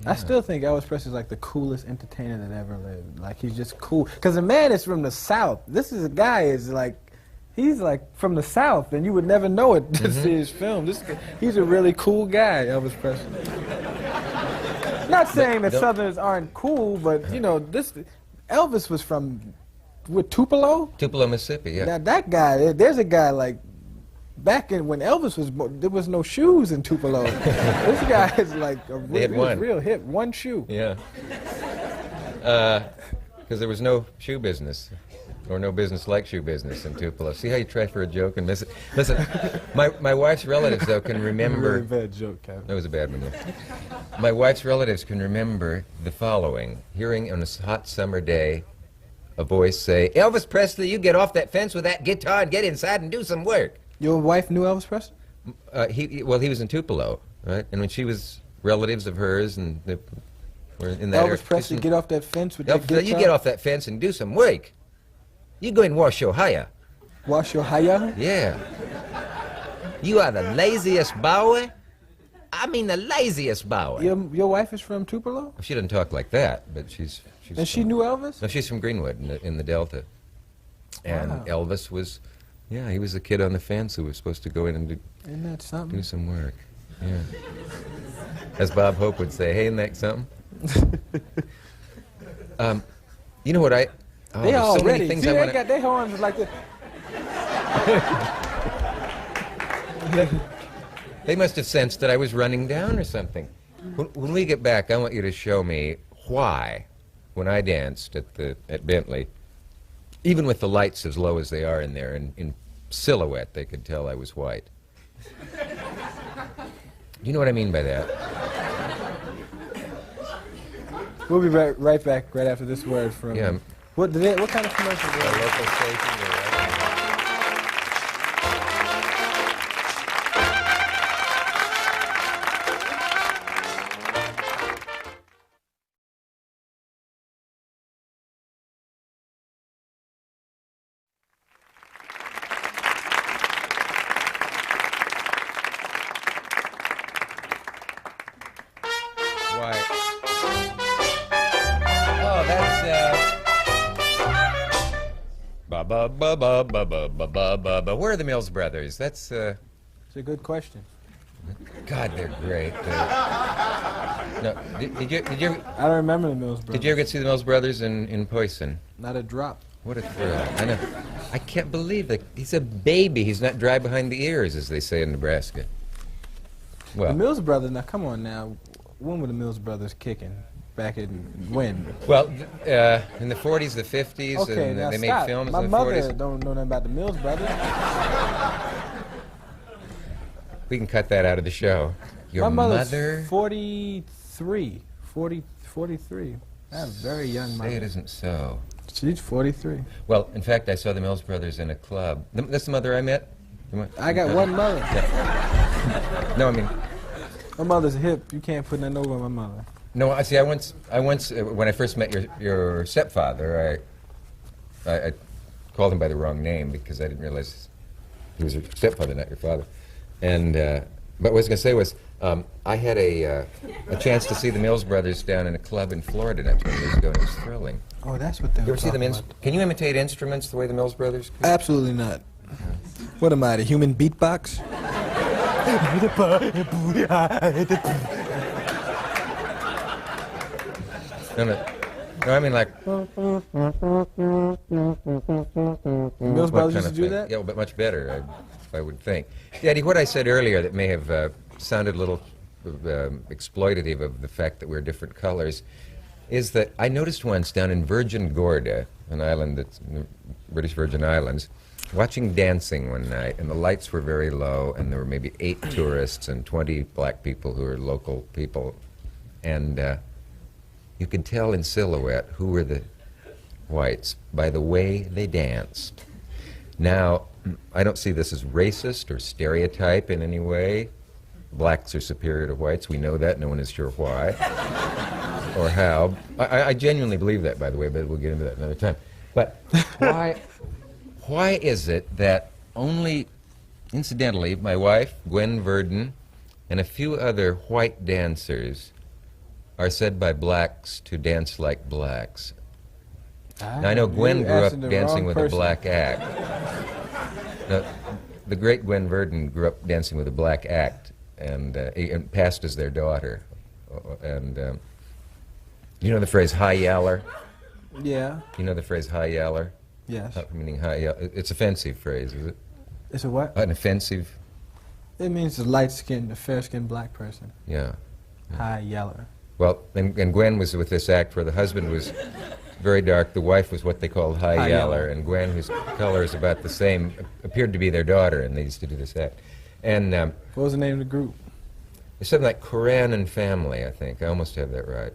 Yeah. I still think Elvis Presley's like the coolest entertainer that ever lived. Like, he's just cool. Because the man is from the South. This is a guy he's like from the South, and you would never know it to see his film. He's a really cool guy, Elvis Presley. Not saying that Southerners aren't cool, but Elvis was from Tupelo? Tupelo, Mississippi, yeah. Now that guy, there's a guy like back in when Elvis was born, there was no shoes in Tupelo. This guy is like a real hip, one shoe. Yeah. Because there was no shoe business, or no business like shoe business in Tupelo. See how you try for a joke and miss it? Listen, my wife's relatives, though, can remember... Really bad joke, Kevin. That was a bad one, yeah. My wife's relatives can remember the following. Hearing on a hot summer day a voice say, "Elvis Presley, you get off that fence with that guitar and get inside and do some work." Your wife knew Elvis Presley? He was in Tupelo, right? And when she was relatives of hers and they were in that area. Elvis Presley, get off that fence with that Elvis, guitar? you get off that fence and do some work. You go and wash your hair. Wash your hair? Yeah. You are the laziest boy. I mean the laziest boy. Your wife is from Tupelo? She doesn't talk like that, but she's And she knew Elvis? No, she's from Greenwood in the Delta. And Wow. Elvis was, yeah, he was the kid on the fence who was supposed to go in and Isn't that something? do some work. Yeah. As Bob Hope would say, hey, isn't that something? You know what I... Oh, They there's all so many ready. things See, I they want got their horns like this. They must have sensed that I was running down or something. When we get back, I want you to show me why, when I danced at Bentley, even with the lights as low as they are in there, in silhouette, they could tell I was white. You know what I mean by that? We'll be right back right after this word from... Yeah. What kind of commercial? A local station or why? Oh, that's ba ba ba ba ba ba ba ba ba ba. Where are the Mills Brothers? That's It's a good question. God, they're great. No, did you I don't remember the Mills Brothers. did you ever get to see the Mills Brothers in Poison? Not a drop. What a thrill! I know. I can't believe that he's a baby. He's not dry behind the ears, as they say in Nebraska. The Well, Mills Brothers, now come on now. When were the Mills Brothers kicking? Back in when? well, in the 40s, the 50s, Okay, and now they made stop. films My in the mother 40s. don't know nothing about the Mills Brothers. We can cut that out of the show. Your My mother's mother? 43. 43. I have a very young Say mother. it isn't so. She's 43. Well, in fact, I saw the Mills Brothers in a club. That's the mother I met? I got one mother. No, I mean, My mother's hip. You can't put nothing over my mother. no, I see, I once, when I first met your stepfather, I called him by the wrong name because I didn't realize he was your stepfather, not your father. And, but what I was going to say was, I had a chance to see the Mills Brothers down in a club in Florida not 20 years ago, and it was thrilling. Oh, that's what they You were ever see them? talking about. Can you imitate instruments the way the Mills Brothers could? Absolutely not. What am I, the human beatbox? No, I mean like. Mills Brothers used to do that? Yeah, but much better, I would think. Daddy, what I said earlier that may have sounded a little exploitative of the fact that we're different colors is that I noticed once down in Virgin Gorda, an island that's in the British Virgin Islands, watching dancing one night, and the lights were very low, and there were maybe 8 tourists and 20 black people who were local people, and you could tell in silhouette who were the whites by the way they danced. Now, I don't see this as racist or stereotype in any way. Blacks are superior to whites. We know that. No one is sure why or how. I genuinely believe that, by the way, but we'll get into that another time. But why is it that only, incidentally, my wife, Gwen Verdon, and a few other white dancers are said by blacks to dance like blacks? Now, I know Gwen grew up dancing with a black act. Now, the great Gwen Verdon grew up dancing with a black act and passed as their daughter. And you know the phrase high yaller? Yeah. You know the phrase high yaller? Yes. Meaning high yaller. It's an offensive phrase, is it? It's a what? An offensive? It means a light-skinned, a fair-skinned black person. Yeah. High yeller. Well, and Gwen was with this act where the husband was very dark, the wife was what they called high yeller, and Gwen, whose color is about the same, appeared to be their daughter, and they used to do this act. And What was the name of the group? it's something like Koran and Family, I think. I almost have that right.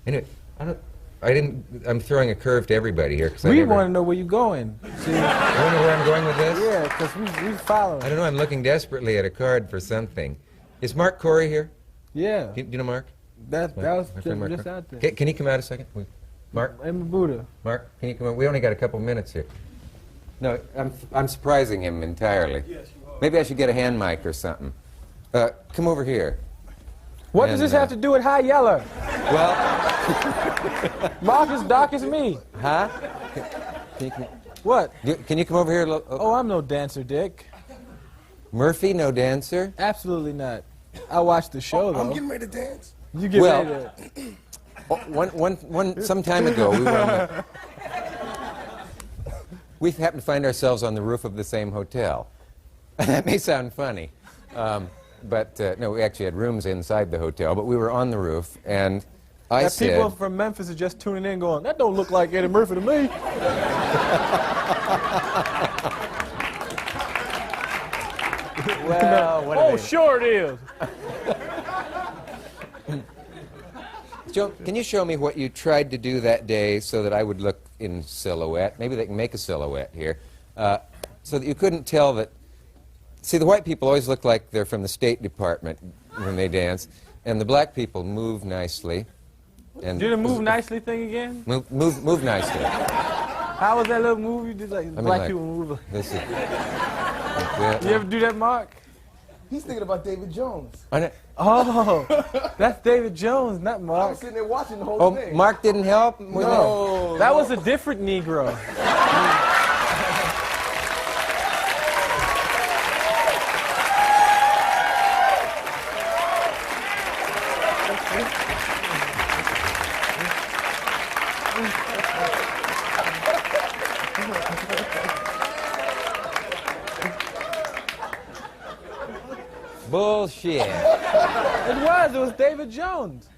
Anyway, I'm throwing a curve to everybody here. We want to know where you're going. See? You want to know where I'm going with this? Yeah, because we following. I don't know, I'm looking desperately at a card for something. Is Mark Corey here? Yeah. Do you know Mark? That was My friend Mark just Corey? out there. Can he come out a second? Mark? I'm Buddha. Mark, can you come on? We only got a couple minutes here. No, I'm surprising him entirely. Yes, you are. Maybe I should get a hand mic or something. Come over here. What does this have to do with High Yeller? Well, Mark is dark as me. huh? What? Can you come over here? Oh, I'm no dancer, Dick. Murphy, no dancer? Absolutely not. I watched the show, though. I'm getting ready to dance. You get Well, ready to... some time ago, we happened to find ourselves on the roof of the same hotel. That may sound funny, but no, we actually had rooms inside the hotel, but we were on the roof, and I said... people from Memphis are just tuning in going, that don't look like Eddie Murphy to me. Well, what oh, sure it is. Joe, can you show me what you tried to do that day so that I would look in silhouette? Maybe they can make a silhouette here. So that you couldn't tell that... See, the white people always look like they're from the State Department when they dance, and the black people move nicely. And Do the move nicely thing again? Move nicely. How was that little move you did? Like black people move. This is... like that. You ever do that, Mark? He's thinking about David Jones. Oh, that's David Jones, not I Mark. was sitting there watching the whole Oh, thing. Mark didn't help? with No. That was a different Negro. Bullshit. It was David Jones.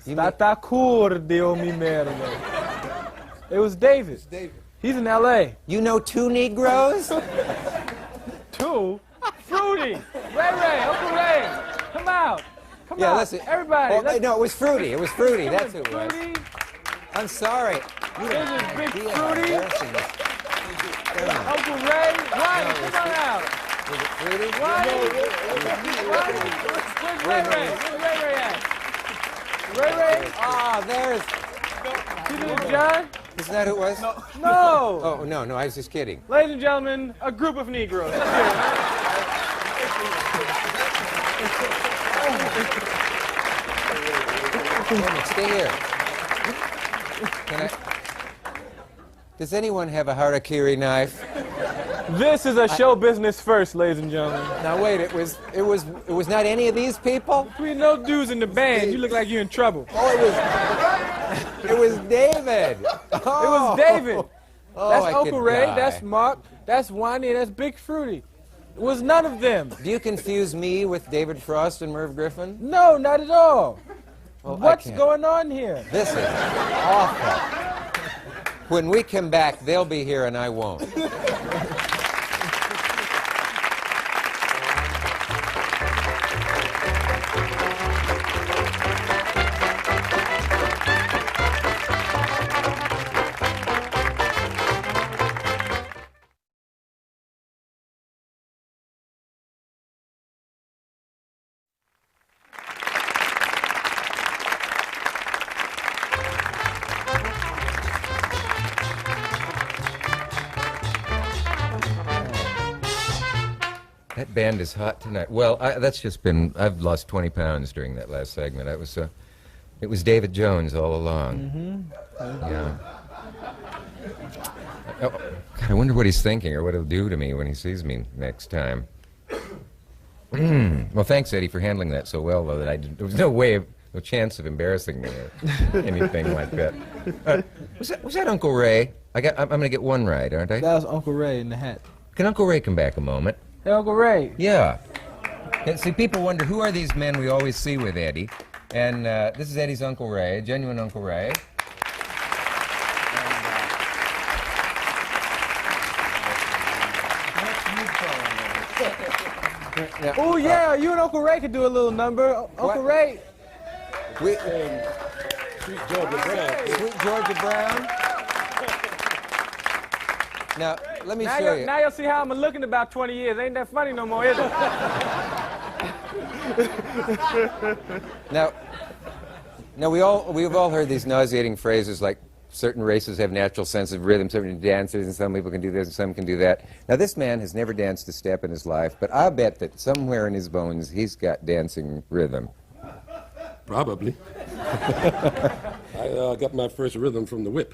Statacordio mi merda. It was David. David. He's in L.A. You know two Negroes? Two? Fruity. Ray, Uncle Ray. Come out. Come Yeah, out. listen. Everybody. Oh, let's- no, it was Fruity. It was Fruity. That's who it was. Fruity. I'm sorry. There's this big idea how Fruity. embarrassing this- Uncle Ray. Ronnie, come on out. Was it Fruity? Ronnie. Ronnie. Where's Ray Ray? Where's Ray Ray at? Ray Ray? Ah, there's... You do it, John? Isn't that who it was? No. Oh, no, I was just kidding. Ladies and gentlemen, a group of Negroes. Let's hear it. Stay here. Can I... Does anyone have a harakiri knife? This is a show business first, ladies and gentlemen. Now wait, it was not any of these people? Between no dudes in the band, you look like you're in trouble. Oh, it was David. It was David. That's I Uncle could Ray, die. that's Mark, that's Wani, and that's Big Fruity. It was none of them. Do you confuse me with David Frost and Merv Griffin? No, not at all. Well, I What's can't. going on here? This is awful. When we come back, they'll be here and I won't. That band is hot tonight. Well, that's just been... I've lost 20 pounds during that last segment. It was David Jones all along. Mm-hmm. Yeah. Oh, God, I wonder what he's thinking or what he'll do to me when he sees me next time. Well, thanks, Eddie, for handling that so well, though, that there was no chance of embarrassing me or anything like that. Was that Uncle Ray? I'm going to get one right, aren't I? That was Uncle Ray in the hat. Can Uncle Ray come back a moment? Hey, Uncle Ray. Yeah. See, people wonder, who are these men we always see with Eddie? And this is Eddie's Uncle Ray, genuine Uncle Ray. Oh yeah, you and Uncle Ray could do a little number. Uncle Ray. We, Sweet Georgia Brown. Sweet Georgia Brown. Now, let me show you. Now you'll see how I'm gonna look in about 20 years. Ain't that funny no more, is it? Now we've all heard these nauseating phrases like certain races have natural sense of rhythm, certain dancers, and some people can do this and some can do that. Now this man has never danced a step in his life, but I'll bet that somewhere in his bones he's got dancing rhythm. Probably. I got my first rhythm from the whip.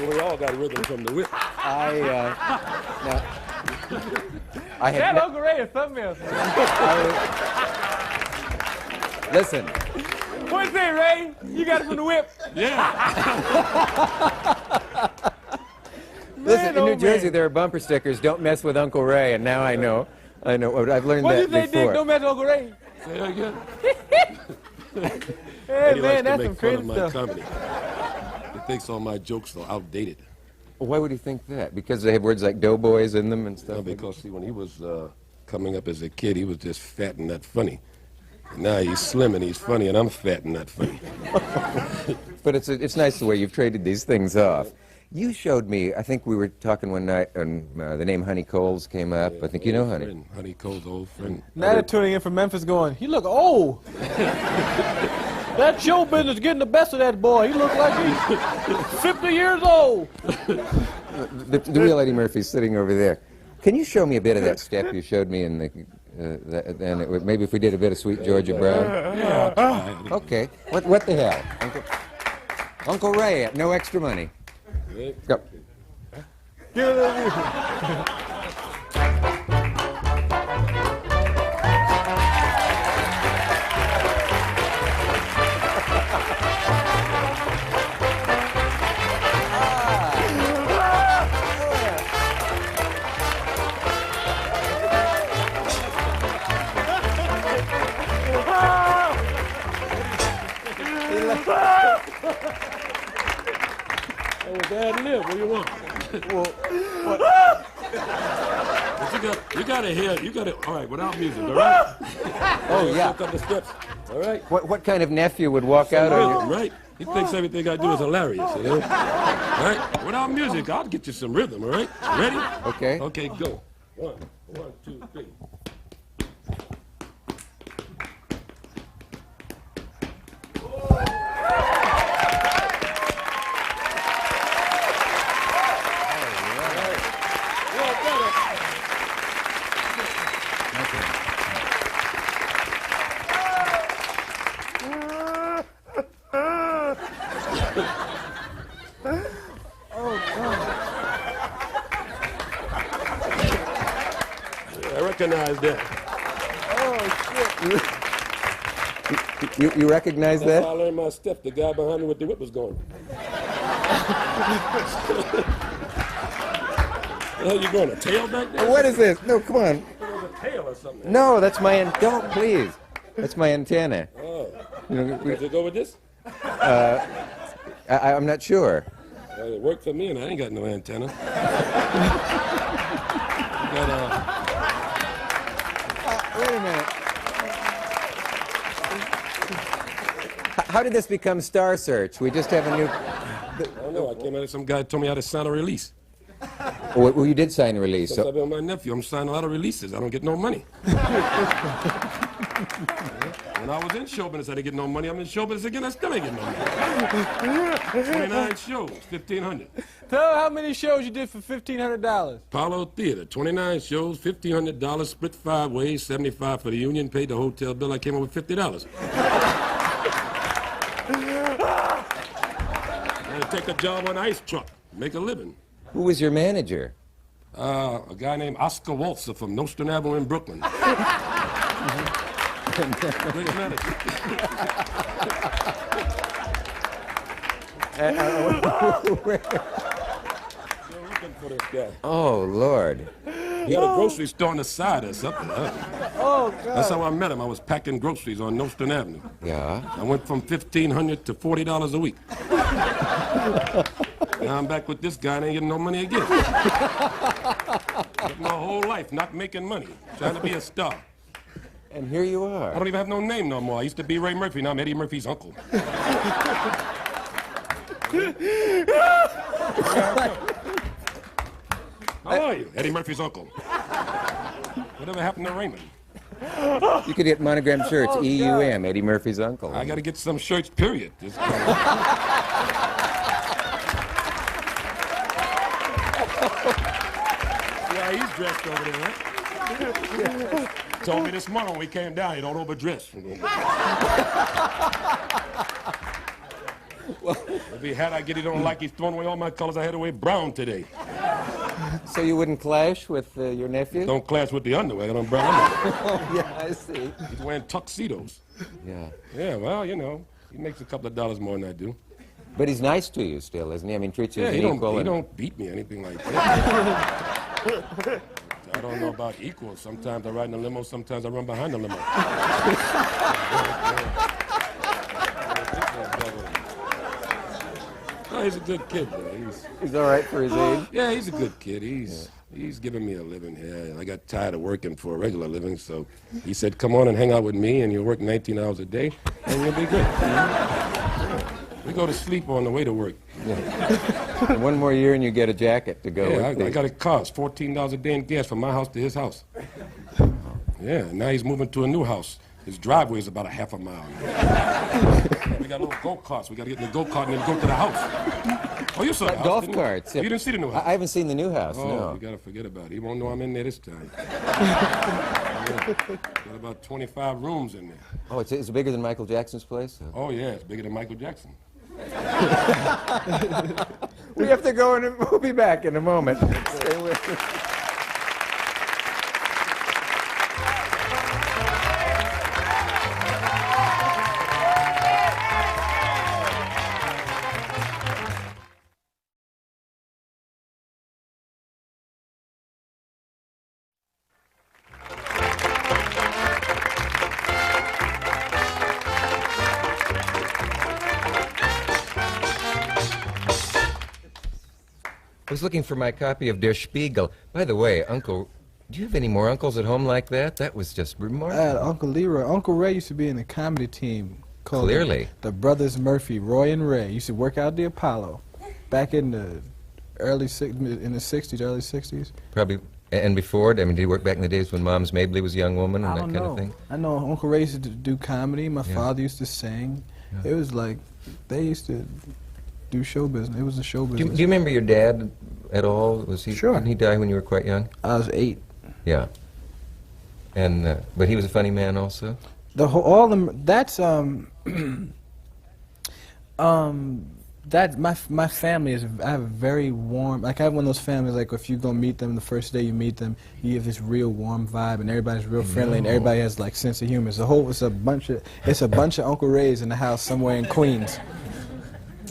We all got a rhythm from the whip. That Uncle Ray is something else. Listen. What's that, Ray? You got it from the whip. Yeah. Listen, in New Jersey there are bumper stickers, "Don't mess with Uncle Ray," and now I know. I've learned What that do you say, before. Dick? Don't mess with Uncle Ray. Say that again. Hey, He man, likes that's to some make fun crazy of my stuff. comedy. He thinks all my jokes are outdated. Why would he think that? Because they have words like doughboys in them and stuff? No, because, see, when he was coming up as a kid, he was just fat and not funny. And now he's slim and he's funny, and I'm fat and not funny. But it's nice the way you've traded these things off. You showed me, I think we were talking one night, and the name Honey Coles came up. I think you know Honey. Friend, Honey Cole's old friend. Now they're tuning in from Memphis going, he look old. That show business getting the best of that boy. He look like he's 50 years old. The real Eddie Murphy's sitting over there. Can you show me a bit of that step you showed me in the... maybe if we did a bit of Sweet Georgia Brown? Yeah. Okay. What the hell? Uncle Ray, no extra money. Go. That was bad lip. What do you want? But you gotta hear. All right, without music, all right? Oh, yeah. Look up the steps, all right? What kind of nephew would walk out on you? Right? He thinks everything I do is hilarious, you know? All right? Without music, I'll get you some rhythm, all right? Ready? Okay. Okay, go. One, two, three. I recognize that. You recognize That's that? how I learned my step. The guy behind me with the whip was going. Where you going? A tail back there? What is this? No, come on. It was a tail or something. No, that's my don't please. That's my antenna. Oh. You know, Does it go with this? I'm not sure. Well, it worked for me, and I ain't got no antenna. Wait a minute. How did this become Star Search? We just have a new... I don't know. I came out of some guy told me how to sign a release. Well, you did sign a release. Since So I've been with my nephew, I'm signing a lot of releases. I don't get no money. When I was in show business, I didn't get no money. I'm in show business again, I still ain't getting no money. 29 shows, $1,500. Tell her how many shows you did for $1,500. Apollo Theater, 29 shows, $1,500, split 5 ways, 75 for the union, paid the hotel bill. I came up with $50. I had to take a job on an ice truck, make a living. who was your manager? A guy named Oscar Waltzer from Nostrand Avenue in Brooklyn. Great manager. Where- You're looking for this guy. Oh, Lord. He had a grocery store on the side or something. Oh, God. That's how I met him. I was packing groceries on Nostrand Avenue. Yeah. I went from $1,500 to $40 a week. Now I'm back with this guy and ain't getting no money again. Lived my whole life not making money, trying to be a star. And here you I are. don't even have no name no more. I used to be Ray Murphy, now I'm Eddie Murphy's uncle. How are you? Eddie Murphy's uncle. Whatever happened to Raymond? You could get monogrammed shirts, EUM, Eddie Murphy's uncle. I gotta get some shirts, period. Yeah, he's dressed over there, right? Told me this morning when we came down, you don't overdress. If he had, I get it on like he's throwing away all my colors. I had to wear brown today. So you wouldn't clash with your nephew? Don't clash with the underwear. I got on brown underwear. Oh, yeah, I see. He's wearing tuxedos. Yeah. Yeah, well, you know, he makes a couple of dollars more than I do. But he's nice to you still, isn't he? I mean, treats you Yeah, as he an equal. he and- don't beat me or anything like that. I don't know about equal. Sometimes I ride in the limo, sometimes I run behind the limo. Oh, he's a good kid, though. He's all right for his age. Yeah, he's a good kid. He's giving me a living here. I got tired of working for a regular living, so he said, come on and hang out with me, and you'll work 19 hours a day, and you'll be good. Yeah. We go to sleep on the way to work. And one more year and you get a jacket to go Yeah, with I got a car. It's $14 a day in gas from my house to his house. Yeah, now he's moving to a new house. His driveway is about a half a mile. We got little go-karts. We got to get in the go-kart and then go to the house. Oh, you saw the house, golf didn't you? carts. Oh, you didn't see the new house? I haven't seen the new house, Oh, no. you got to forget about it. He won't know I'm in there this time. Yeah. Got about 25 rooms in there. Oh, it's bigger than Michael Jackson's place? Oh, yeah, it's bigger than Michael Jackson. We have to go and we'll be back in a moment. Stay with us. I was looking for my copy of Der Spiegel. By the way, Uncle, do you have any more uncles at home like that? That was just I remarkable. had Uncle Leroy. Uncle Ray used to be in a comedy team called Clearly. the Brothers Murphy, Roy and Ray. Used to work out the Apollo back in the early 60s, early 60s. Probably, and before, I mean, did he work back in the days when Mom's Mabley was a young woman and I that don't kind know. of thing? I know Uncle Ray used to do comedy. My Yeah. father used to sing. Yeah. It was like they used to do show business. It was a show Do business. you remember your dad at all? Was he? Sure. Didn't he die when you were quite young? I was 8. Yeah. And but he was a funny man also. The whole, all them. That's that my family is. I have a very warm. Like I have one of those families. Like if you go meet them the first day you meet them, you have this real warm vibe, and everybody's real friendly, and everybody has like sense of humor. It's a bunch of Uncle Rays in the house somewhere in Queens.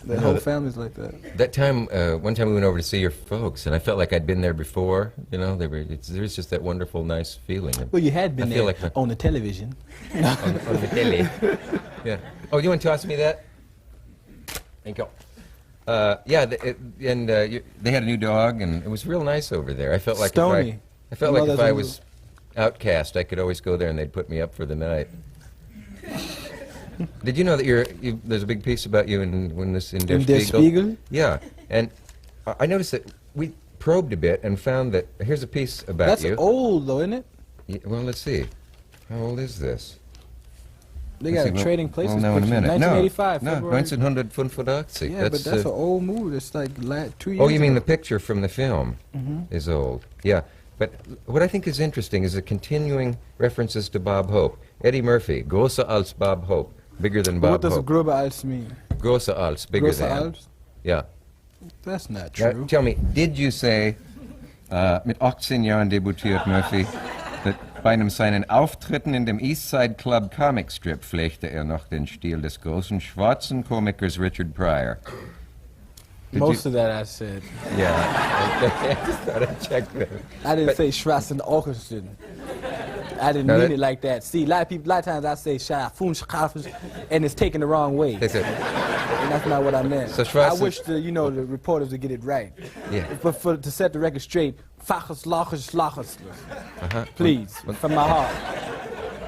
The whole family's like that. That time, one time we went over to see your folks, and I felt like I'd been there before. You know, there was just that wonderful, nice feeling. Well, you had been I feel there like on the television. on the telly. Yeah. Oh, you want to toss me that? Thank you. Yeah, they had a new dog, and it was real nice over there. I felt like Stony. I felt like if Mother's I a was outcast, I could always go there, and they'd put me up for the night. Did you know that there's a big piece about you in Der Der Spiegel? Yeah, and I noticed that we probed a bit and found that here's a piece about That's you. old though, isn't it? Yeah, well, let's see. How old is this? They Let's got see, a well- Trading Places well, now in a picture. minute. 1985, no, February. 1985. Yeah, but that's an old movie. It's like 2 years Oh, you mean the ago. picture from the film is old? Yeah, but what I think is interesting is the continuing references to Bob Hope. Eddie Murphy, größer als Bob Hope, bigger than What Bob does Hope. gröber als mean? Größer als, bigger Größer than. als? Yeah. That's not Now, true. tell me, did you say, mit 18 Jahren debütiert Murphy, that bei seinen Auftritten in dem East Side Club Comic Strip pflegte noch den Stil des großen schwarzen Komikers Richard Pryor? Most of that I said. Yeah. I just thought I'd check that. I didn't say Schwarzenegger. I didn't mean it like that. See, a lot of times I say Schwarzenegger, and it's taken the wrong way. They said, And that's not what I meant. So I wish the reporters would get it right. Yeah. But to set the record straight, please, from my heart.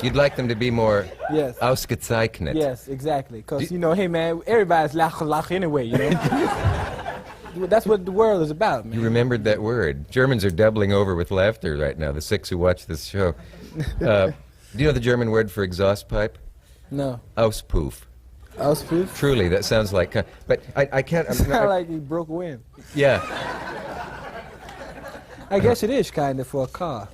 you'd like them to be more Yes. ausgezeichnet. Yes, exactly. Because, hey, man, everybody's lach anyway, That's what the world is about, man. You remembered that word. Germans are doubling over with laughter right now, the 6 who watch this show. Do you know the German word for exhaust pipe? No. Auspuff. Auspuff? Truly, that sounds like... but I can't... Sound like you broke a wind. Yeah. I guess it is kind of for a car.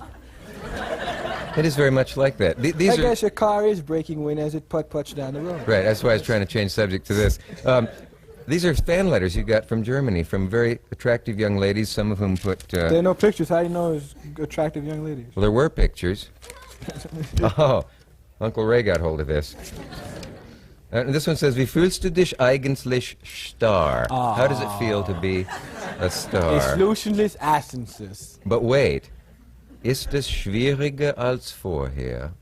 It is very much like that. I guess your car is breaking wind as it putt-puts down the road. Right, that's why I was trying to change subject to this. These are fan letters you got from Germany, from very attractive young ladies, some of whom put... There are no pictures. How do you know it's attractive young ladies? Well, there were pictures. Oh, Uncle Ray got hold of this. And this one says, Wie fühlst du dich eigentlich star? How does it feel to be a star? Exclusionless absences. But wait, ist es schwieriger als vorher?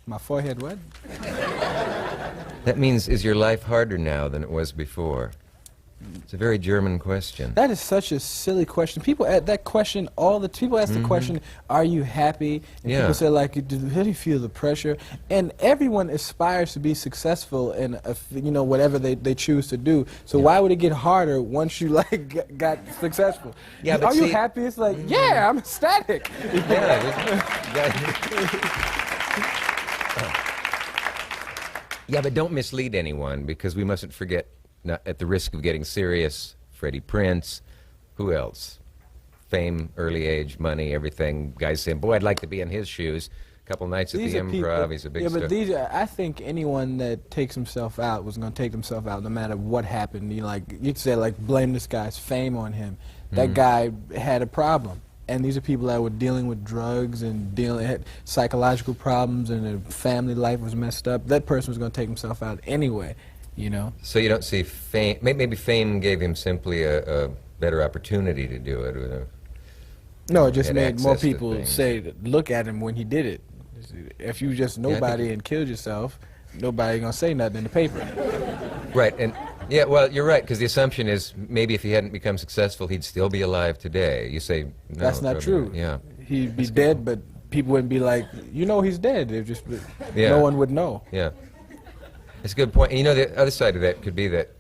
My forehead what? That means, is your life harder now than it was before? It's a very German question. That is such a silly question. People ask that question people ask the question, are you happy? And Yeah. people say, like, how do you feel the pressure? And everyone aspires to be successful in, whatever they choose to do. So why would it get harder once you, got successful? Yeah, but are you see- happy? It's like, yeah, I'm ecstatic. Yeah, but don't mislead anyone, because we mustn't forget, not at the risk of getting serious, Freddie Prinze, who else? Fame, early age, money, everything. Guys saying, boy, I'd like to be in his shoes. A couple nights at the Improv, he's a big star. Yeah, but I think anyone that takes himself out was going to take themselves out no matter what happened. You could say, blame this guy's fame on him. That guy had a problem. And these are people that were dealing with drugs and had psychological problems, and their family life was messed up. That person was going to take himself out anyway, So you don't see fame, maybe fame gave him simply a better opportunity to do it. No, it just had made more access to people things. say, look at him when he did it. If you just nobody and killed yourself, nobody going to say nothing in the paper. Right, and yeah, well, you're right, because the assumption is maybe if he hadn't become successful, he'd still be alive today. You say, no. That's not probably true. Yeah. He'd be dead, but people wouldn't be like, he's dead. Yeah. No one would know. Yeah. It's a good point. And the other side of that could be that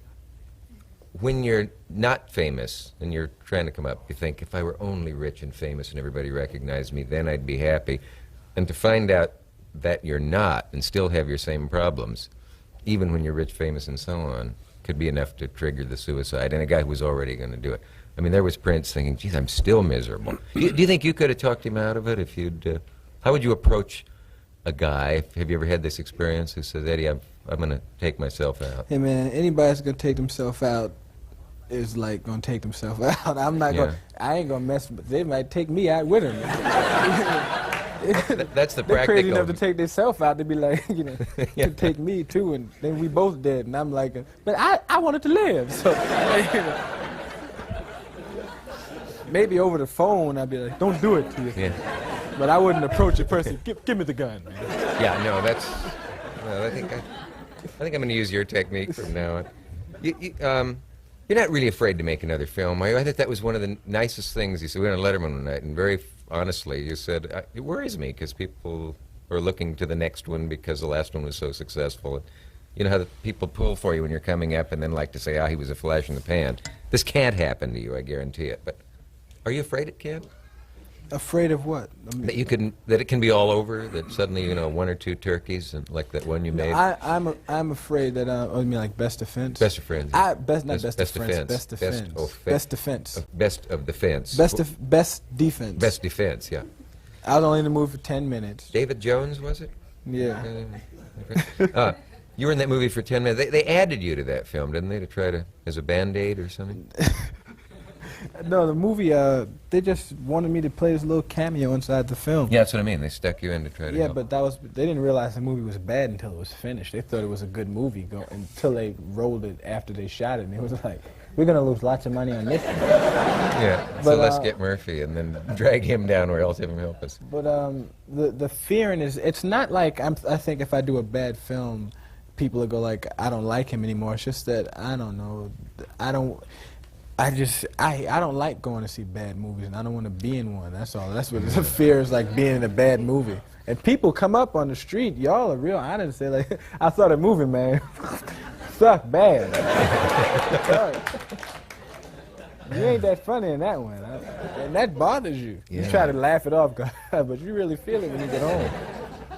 when you're not famous and you're trying to come up, you think, if I were only rich and famous and everybody recognized me, then I'd be happy. And to find out that you're not and still have your same problems, even when you're rich, famous, and so on, could be enough to trigger the suicide. And a guy who was already going to do it. I mean, there was Prince thinking, geez, I'm still miserable. Do you think you could have talked him out of it if you'd... how would you approach a guy? Have you ever had this experience who says, Eddie, I'm going to take myself out? Hey, man, anybody that's going to take themselves out is, going to take themselves out. I'm not going to... I ain't going to mess... They might take me out with them. That's the They're practical... crazy enough to take themselves out to be like, to take me too, and then we both dead. And I'm like, but I wanted to live. So, maybe over the phone I'd be like, don't do it to you. Yeah. But I wouldn't approach a person, give me the gun, man. Yeah, no, that's... No, I think I'm going to use your technique from now on. You're not really afraid to make another film, are you? I thought that was one of the nicest things you said. We were on Letterman one night, and very honestly, you said, it worries me because people are looking to the next one because the last one was so successful. And you know how the people pull for you when you're coming up and then like to say, he was a flash in the pan. This can't happen to you, I guarantee it. But are you afraid it can? Afraid of what? That it can be all over. That suddenly, one or two turkeys, and like that one you made. I'm afraid that you mean like Best Defense? Best of Friends. Best Defense. Best Defense. Best Defense. Best of Defense. Best Defense. Best Defense. Yeah. I was only in the movie for 10 minutes. David Jones, was it? Yeah. Okay. You were in that movie for 10 minutes. They added you to that film, didn't they, to try to as a Band-Aid or something? No, the movie, they just wanted me to play this little cameo inside the film. Yeah, that's what I mean. They stuck you in to try to help. But they didn't realize the movie was bad until it was finished. They thought it was a good movie until they rolled it after they shot it, and it was like, we're gonna lose lots of money on this one. Yeah, so But, let's get Murphy and then drag him down or else have him help us. But the fearing is, it's not like I think if I do a bad film, people will go like, I don't like him anymore. It's just that, I don't know, I don't like going to see bad movies, and I don't want to be in one. That's all. That's what the fear is, like being in a bad movie. And people come up on the street, y'all are real honest, and say like, I saw the movie, man. Suck bad. Sorry. You ain't that funny in that one. And that bothers you. Yeah. You try to laugh it off, but you really feel it when you get home.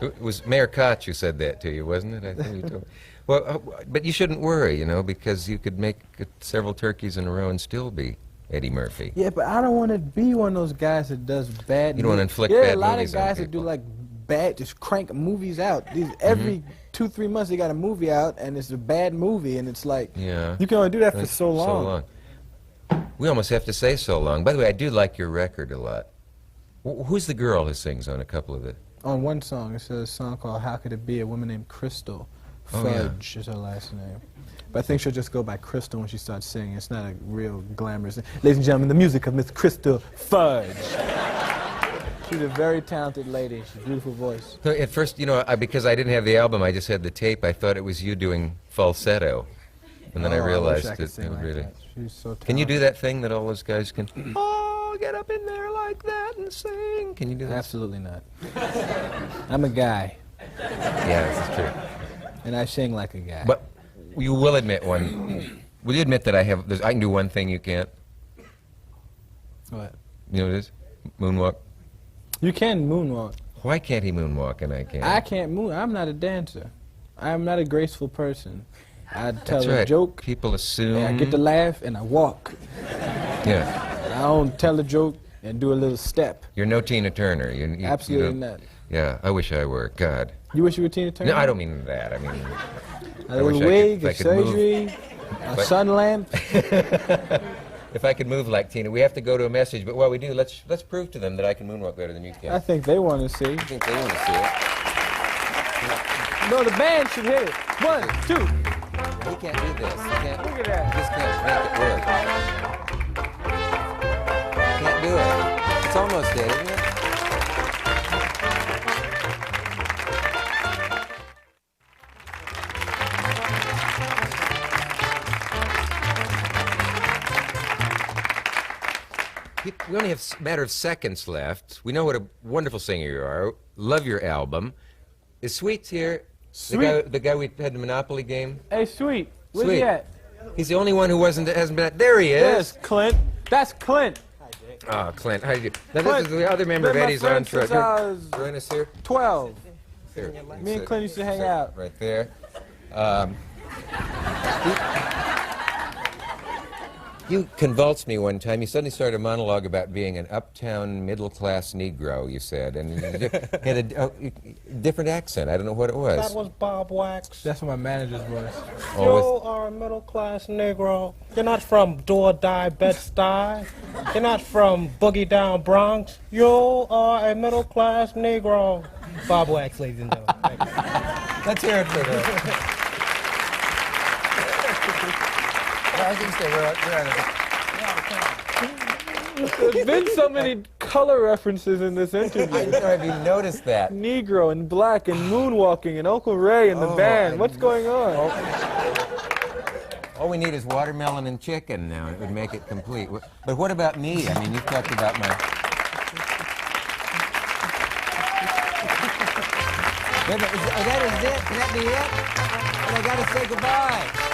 It was Mayor Koch who said that to you, wasn't it? I think you told me. Well, but you shouldn't worry, you know, because you could make several turkeys in a row and still be Eddie Murphy. Yeah, but I don't want to be one of those guys that does bad. You don't want to inflict bad bad movies. Yeah, a lot of movies on guys that do people. like bad, just crank movies out. Every 2-3 months they got a movie out, and it's a bad movie, and it's like, Yeah. you can only do that for That's so long. We almost have to say so long. By the way, I do like your record a lot. Who's the girl who sings on a couple of it? On one song, it's a song called "How Could It Be?" A woman named Crystal Oh, yeah. Fudge is her last name. But I think she'll just go by Crystal when she starts singing. It's not a real glamorous thing. Ladies and gentlemen, the music of Miss Crystal Fudge. She's a very talented lady. She's a beautiful voice. So at first, you know, because I didn't have the album, I just had the tape. I thought it was you doing falsetto, and then I Oh, realized wish I could it sing like really. that. She's so talented. Can you do that thing that all those guys can? Oh, get up in there like that and sing. Can you do that? Absolutely not. I'm a guy, Yeah, this is true. and I sing like a guy. But you will admit one. Will you admit that I can do one thing you can't? What? You know what it is? Moonwalk. You can moonwalk. Why can't he moonwalk and I can't? I can't moon. I'm not a dancer. I'm not a graceful person. I tell That's a right. joke, People assume. and I get to laugh, and I walk. Yeah. I don't tell a joke and do a little step. You're no Tina Turner. You Absolutely don't- not. Yeah, I wish I were. God. You wish you were Tina Turner? No, I don't mean that. I mean, A I wish little I wig, could- a if I could move. surgery, a But- sun lamp. if I could move like Tina, we have to go to a message. But while we do, let's prove to them that I can moonwalk better than you can. I think they want to see. I think they want to see it. No, the band should hit it. 1, 2. He can't do this. He can't. Look at that. He just can't make it work. Can't do it. It's almost dead, isn't it? We only have a matter of seconds left. We know what a wonderful singer you are. Love your album. Is Sweet's here? Sweet. The guy we had the Monopoly game? Hey, Sweet, where's Sweet. he at? He's the only one who hasn't been. There he There's is. Clint. That's Clint. Oh, Clint, how do you do? Now, Clint, this is the other member of been my Eddie's friend entourage. since I was Join us here. 12. Here. Me and Clint used to hang Sit out. right there. You convulsed me one time. You suddenly started a monologue about being an uptown middle-class Negro, you said, and you had a different accent. I don't know what it was. That was Bob Wax. That's what my manager's voice. Oh, You are a middle-class Negro. You're not from Do-or-Die Bed-Stuy. You're not from Boogie Down Bronx. You are a middle-class Negro. Bob Wax, ladies and gentlemen. Thank you. Let's hear it for her. I was going to say, we're There's been so many color references in this I interview. don't know if you noticed that. Negro and black and moonwalking and Uncle Ray and the Oh, band. I What's going on? All we need is watermelon and chicken now. It would make it complete. But what about me? I mean, you've talked about my... Wait, but that is it? Can that be it? And I got to say goodbye.